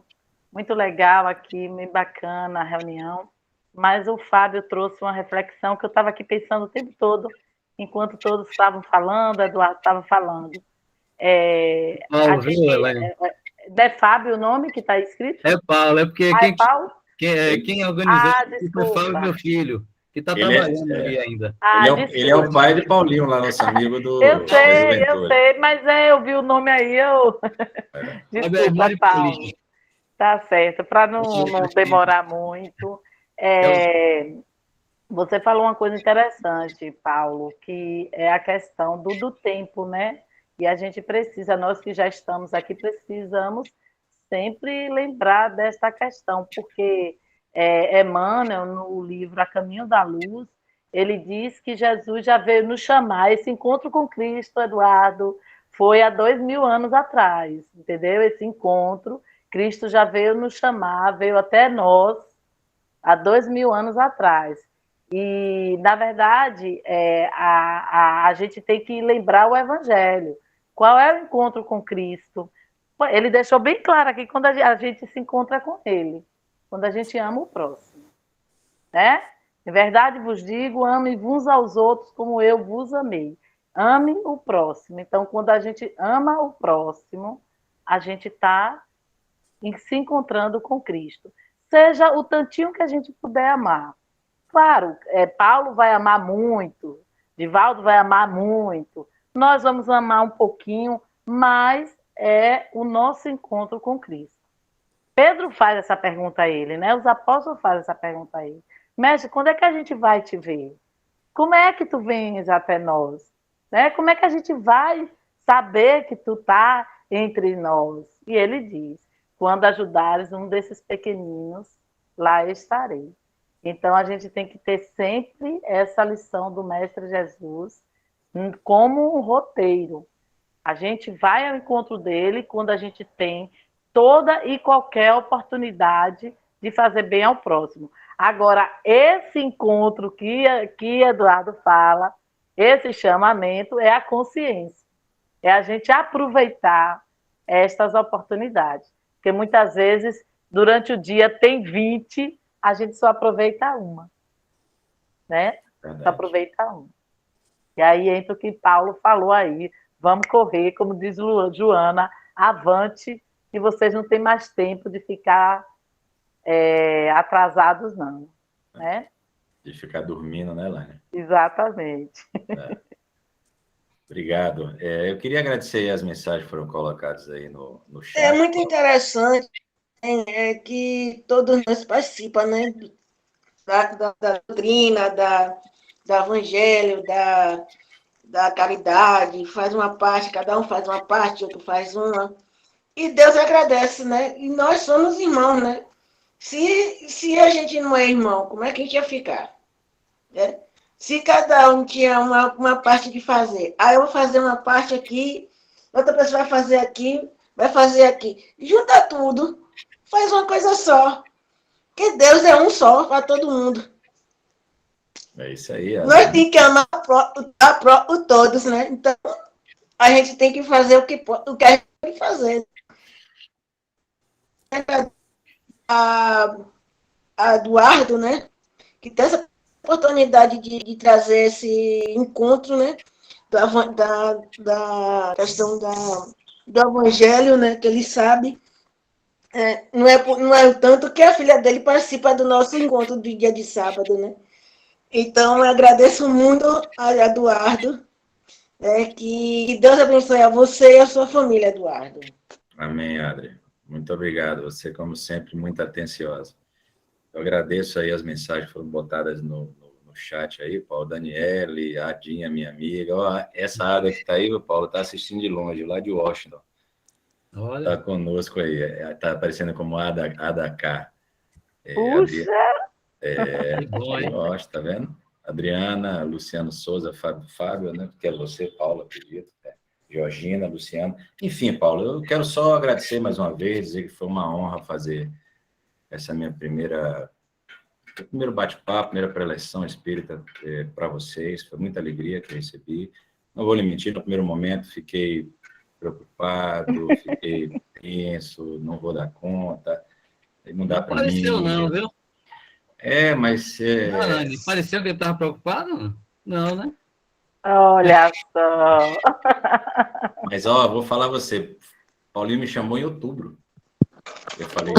Muito legal aqui, muito bacana a reunião. Mas o Fábio trouxe uma reflexão que eu estava aqui pensando o tempo todo, enquanto todos estavam falando, Eduardo estava falando. Paulo, viu, Helene? É Fábio o nome que está escrito? É Paulo, porque Paulo? quem organizou foi Fábio, meu filho, que está trabalhando ali ainda. Ele é o pai de Paulinho, lá, nosso amigo do. Eu sei, mas eu vi o nome aí, Desculpa, Paulo. Tá certo, para não demorar muito. Você falou uma coisa interessante, Paulo, que é a questão do tempo, né? E a gente precisa, nós que já estamos aqui, precisamos sempre lembrar dessa questão, porque Emmanuel, no livro A Caminho da Luz, ele diz que Jesus já veio nos chamar. Esse encontro com Cristo, Eduardo, foi há 2000 anos atrás, entendeu? Esse encontro, Cristo já veio nos chamar, veio até nós há 2000 anos atrás. E, na verdade, a gente tem que lembrar o Evangelho. Qual é o encontro com Cristo? Ele deixou bem claro aqui quando a gente se encontra com Ele, quando a gente ama o próximo. Né? Em verdade vos digo, amem uns aos outros como eu vos amei. Ame o próximo. Então, quando a gente ama o próximo, a gente está se encontrando com Cristo. Seja o tantinho que a gente puder amar. Claro, Paulo vai amar muito, Divaldo vai amar muito, nós vamos amar um pouquinho, mas é o nosso encontro com Cristo. Pedro faz essa pergunta a ele, né? Os apóstolos fazem essa pergunta a ele. Mestre, quando é que a gente vai te ver? Como é que tu vens até nós? Né? Como é que a gente vai saber que tu tá entre nós? E ele diz, quando ajudares um desses pequeninos, lá estarei. Então, a gente tem que ter sempre essa lição do Mestre Jesus como um roteiro. A gente vai ao encontro dele quando a gente tem toda e qualquer oportunidade de fazer bem ao próximo. Agora, esse encontro que Eduardo fala, esse chamamento é a consciência. É a gente aproveitar estas oportunidades. Porque muitas vezes, durante o dia, tem 20, a gente só aproveita uma. Né? Só aproveita uma. E aí entra o que Paulo falou aí. Vamos correr, como diz Joana, avante, que vocês não têm mais tempo de ficar atrasados, não. Né? De ficar dormindo, né, Laine? Exatamente. Obrigado. Eu queria agradecer as mensagens que foram colocadas aí no chat. É muito interessante que todos nós participam, né? Da doutrina, do evangelho, da caridade, faz uma parte, cada um faz uma parte, outro faz uma. E Deus agradece, né? E nós somos irmãos, né? Se a gente não é irmão, como é que a gente ia ficar? Né? Se cada um tinha uma parte de fazer, eu vou fazer uma parte aqui, outra pessoa vai fazer aqui, junta tudo, faz uma coisa só. Porque Deus é um só para todo mundo. É isso aí. Nós temos que amar todos, né? Então, a gente tem que fazer o que a gente pode fazer. A Eduardo, né? Que tem essa oportunidade de trazer esse encontro, né? Da questão do evangelho, né? Que ele sabe. Não é o tanto que a filha dele participa do nosso encontro do dia de sábado, né? Então, eu agradeço muito a Eduardo, que Deus abençoe a você e a sua família, Eduardo. Amém, Adri. Muito obrigado. Você, como sempre, muito atenciosa. Eu agradeço aí as mensagens que foram botadas no chat aí, Paulo, Daniele, a Adinha, minha amiga. Ó, essa Ada que está aí, o Paulo, está assistindo de longe, lá de Washington. Está conosco aí. Está aparecendo como Ada K. Puxa! Gosto, tá vendo? Adriana, Luciano Souza, Fábio, né? Que é você, Paulo, acredito. Georgina, Luciano. Enfim, Paulo, eu quero só agradecer mais uma vez, dizer que foi uma honra fazer essa minha primeiro bate-papo, primeira preleção espírita para vocês. Foi muita alegria que eu recebi. Não vou lhe mentir, no primeiro momento fiquei preocupado, fiquei tenso, não vou dar conta, não dá para mim. Não pareceu não, viu? Mas... pareceu que ele estava preocupado? Não, né? Olha só. Mas, vou falar a você. Paulinho me chamou em outubro. Eu falei,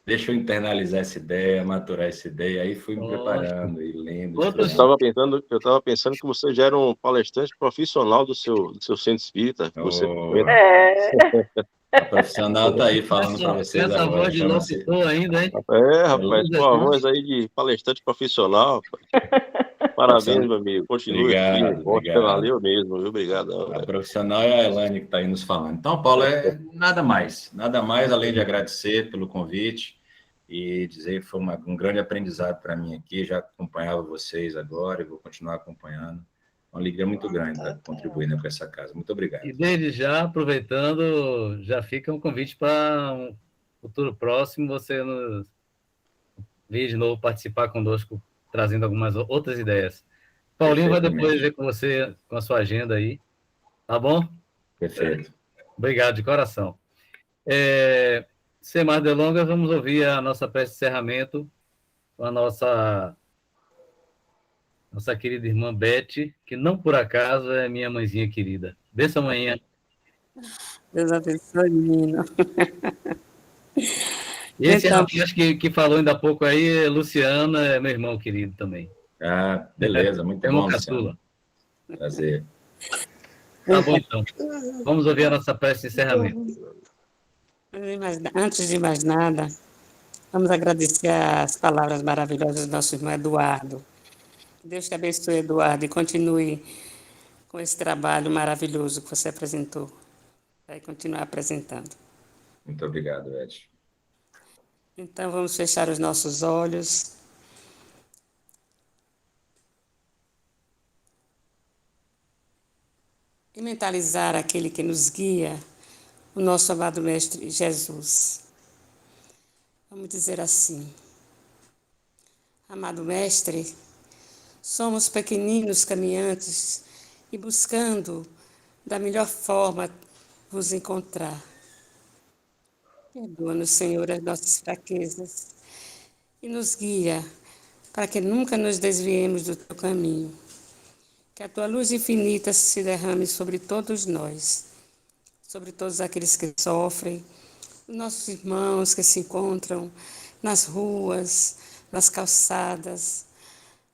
deixa eu internalizar essa ideia, maturar essa ideia. Aí fui me preparando e lendo. Eu estava pensando que você já era um palestrante profissional do seu centro espírita. A profissional está aí falando para vocês essa agora. Voz de locutor ainda, hein? Rapaz, com a voz aí de palestrante profissional. Parabéns, meu amigo. Continue. Obrigado. Valeu mesmo, viu? Obrigado. A profissional é a Elaine que está aí nos falando. Então, Paulo, nada mais além de agradecer pelo convite e dizer que foi um grande aprendizado para mim aqui. Já acompanhava vocês agora e vou continuar acompanhando. uma alegria muito grande estar contribuindo com essa casa. Muito obrigado. E desde já, aproveitando, já fica um convite para um futuro próximo, você nos vir de novo participar conosco, trazendo algumas outras ideias. Paulinho vai depois ver com você, com a sua agenda aí, tá bom? Perfeito. Obrigado, de coração. Sem mais delongas, vamos ouvir a nossa prece de encerramento com a nossa querida irmã Beth, que não por acaso é minha mãezinha querida. Benção, manhã. Deus abençoe, menino. E esse rapaz que falou ainda há pouco aí, Luciana, é meu irmão querido também. Ah, beleza, muito bom, Luciano. Prazer. Tá bom, então. Vamos ouvir a nossa prece de encerramento. Antes de mais nada, vamos agradecer as palavras maravilhosas do nosso irmão Eduardo. Deus te abençoe, Eduardo, e continue com esse trabalho maravilhoso que você apresentou. Vai continuar apresentando. Muito obrigado, Ed. Então, vamos fechar os nossos olhos. E mentalizar aquele que nos guia, o nosso amado Mestre Jesus. Vamos dizer assim: amado Mestre, somos pequeninos caminhantes e buscando da melhor forma vos encontrar. Perdoa-nos, Senhor, as nossas fraquezas e nos guia para que nunca nos desviemos do teu caminho. Que a tua luz infinita se derrame sobre todos nós, sobre todos aqueles que sofrem, os nossos irmãos que se encontram nas ruas, nas calçadas,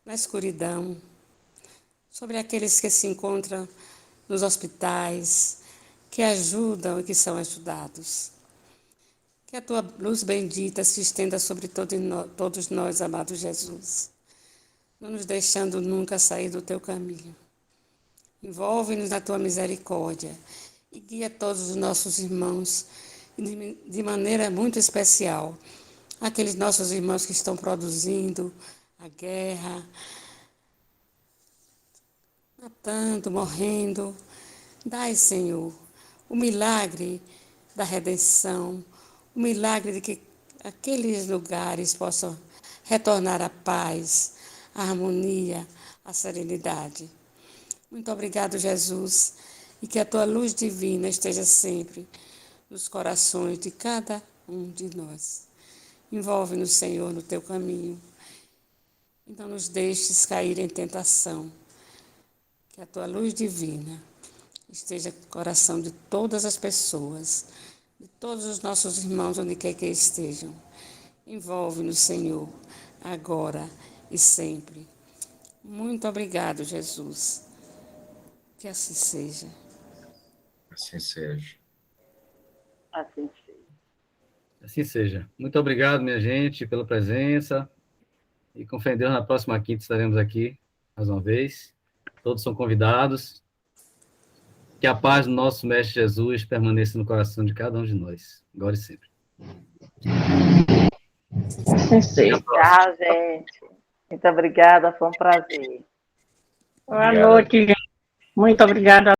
na escuridão, sobre aqueles que se encontram nos hospitais, que ajudam e que são ajudados. Que a tua luz bendita se estenda sobre todos nós, amado Jesus, não nos deixando nunca sair do teu caminho. Envolve-nos na tua misericórdia e guia todos os nossos irmãos, de maneira muito especial, aqueles nossos irmãos que estão produzindo a guerra, matando, morrendo. Dai, Senhor, o milagre da redenção, o milagre de que aqueles lugares possam retornar à paz, à harmonia, à serenidade. Muito obrigado, Jesus, e que a tua luz divina esteja sempre nos corações de cada um de nós. Envolve-nos, Senhor, no teu caminho e não nos deixes cair em tentação. Que a tua luz divina esteja no coração de todas as pessoas, de todos os nossos irmãos, onde quer que estejam. Envolve-nos, Senhor, agora e sempre. Muito obrigado, Jesus. Que assim seja. Assim seja. Assim seja. Assim seja. Muito obrigado, minha gente, pela presença. E com fé em Deus, na próxima quinta estaremos aqui mais uma vez. Todos são convidados. Que a paz do nosso Mestre Jesus permaneça no coração de cada um de nós, agora e sempre. Tchau, gente. Muito obrigada, foi um prazer. Boa noite, gente. Muito obrigada.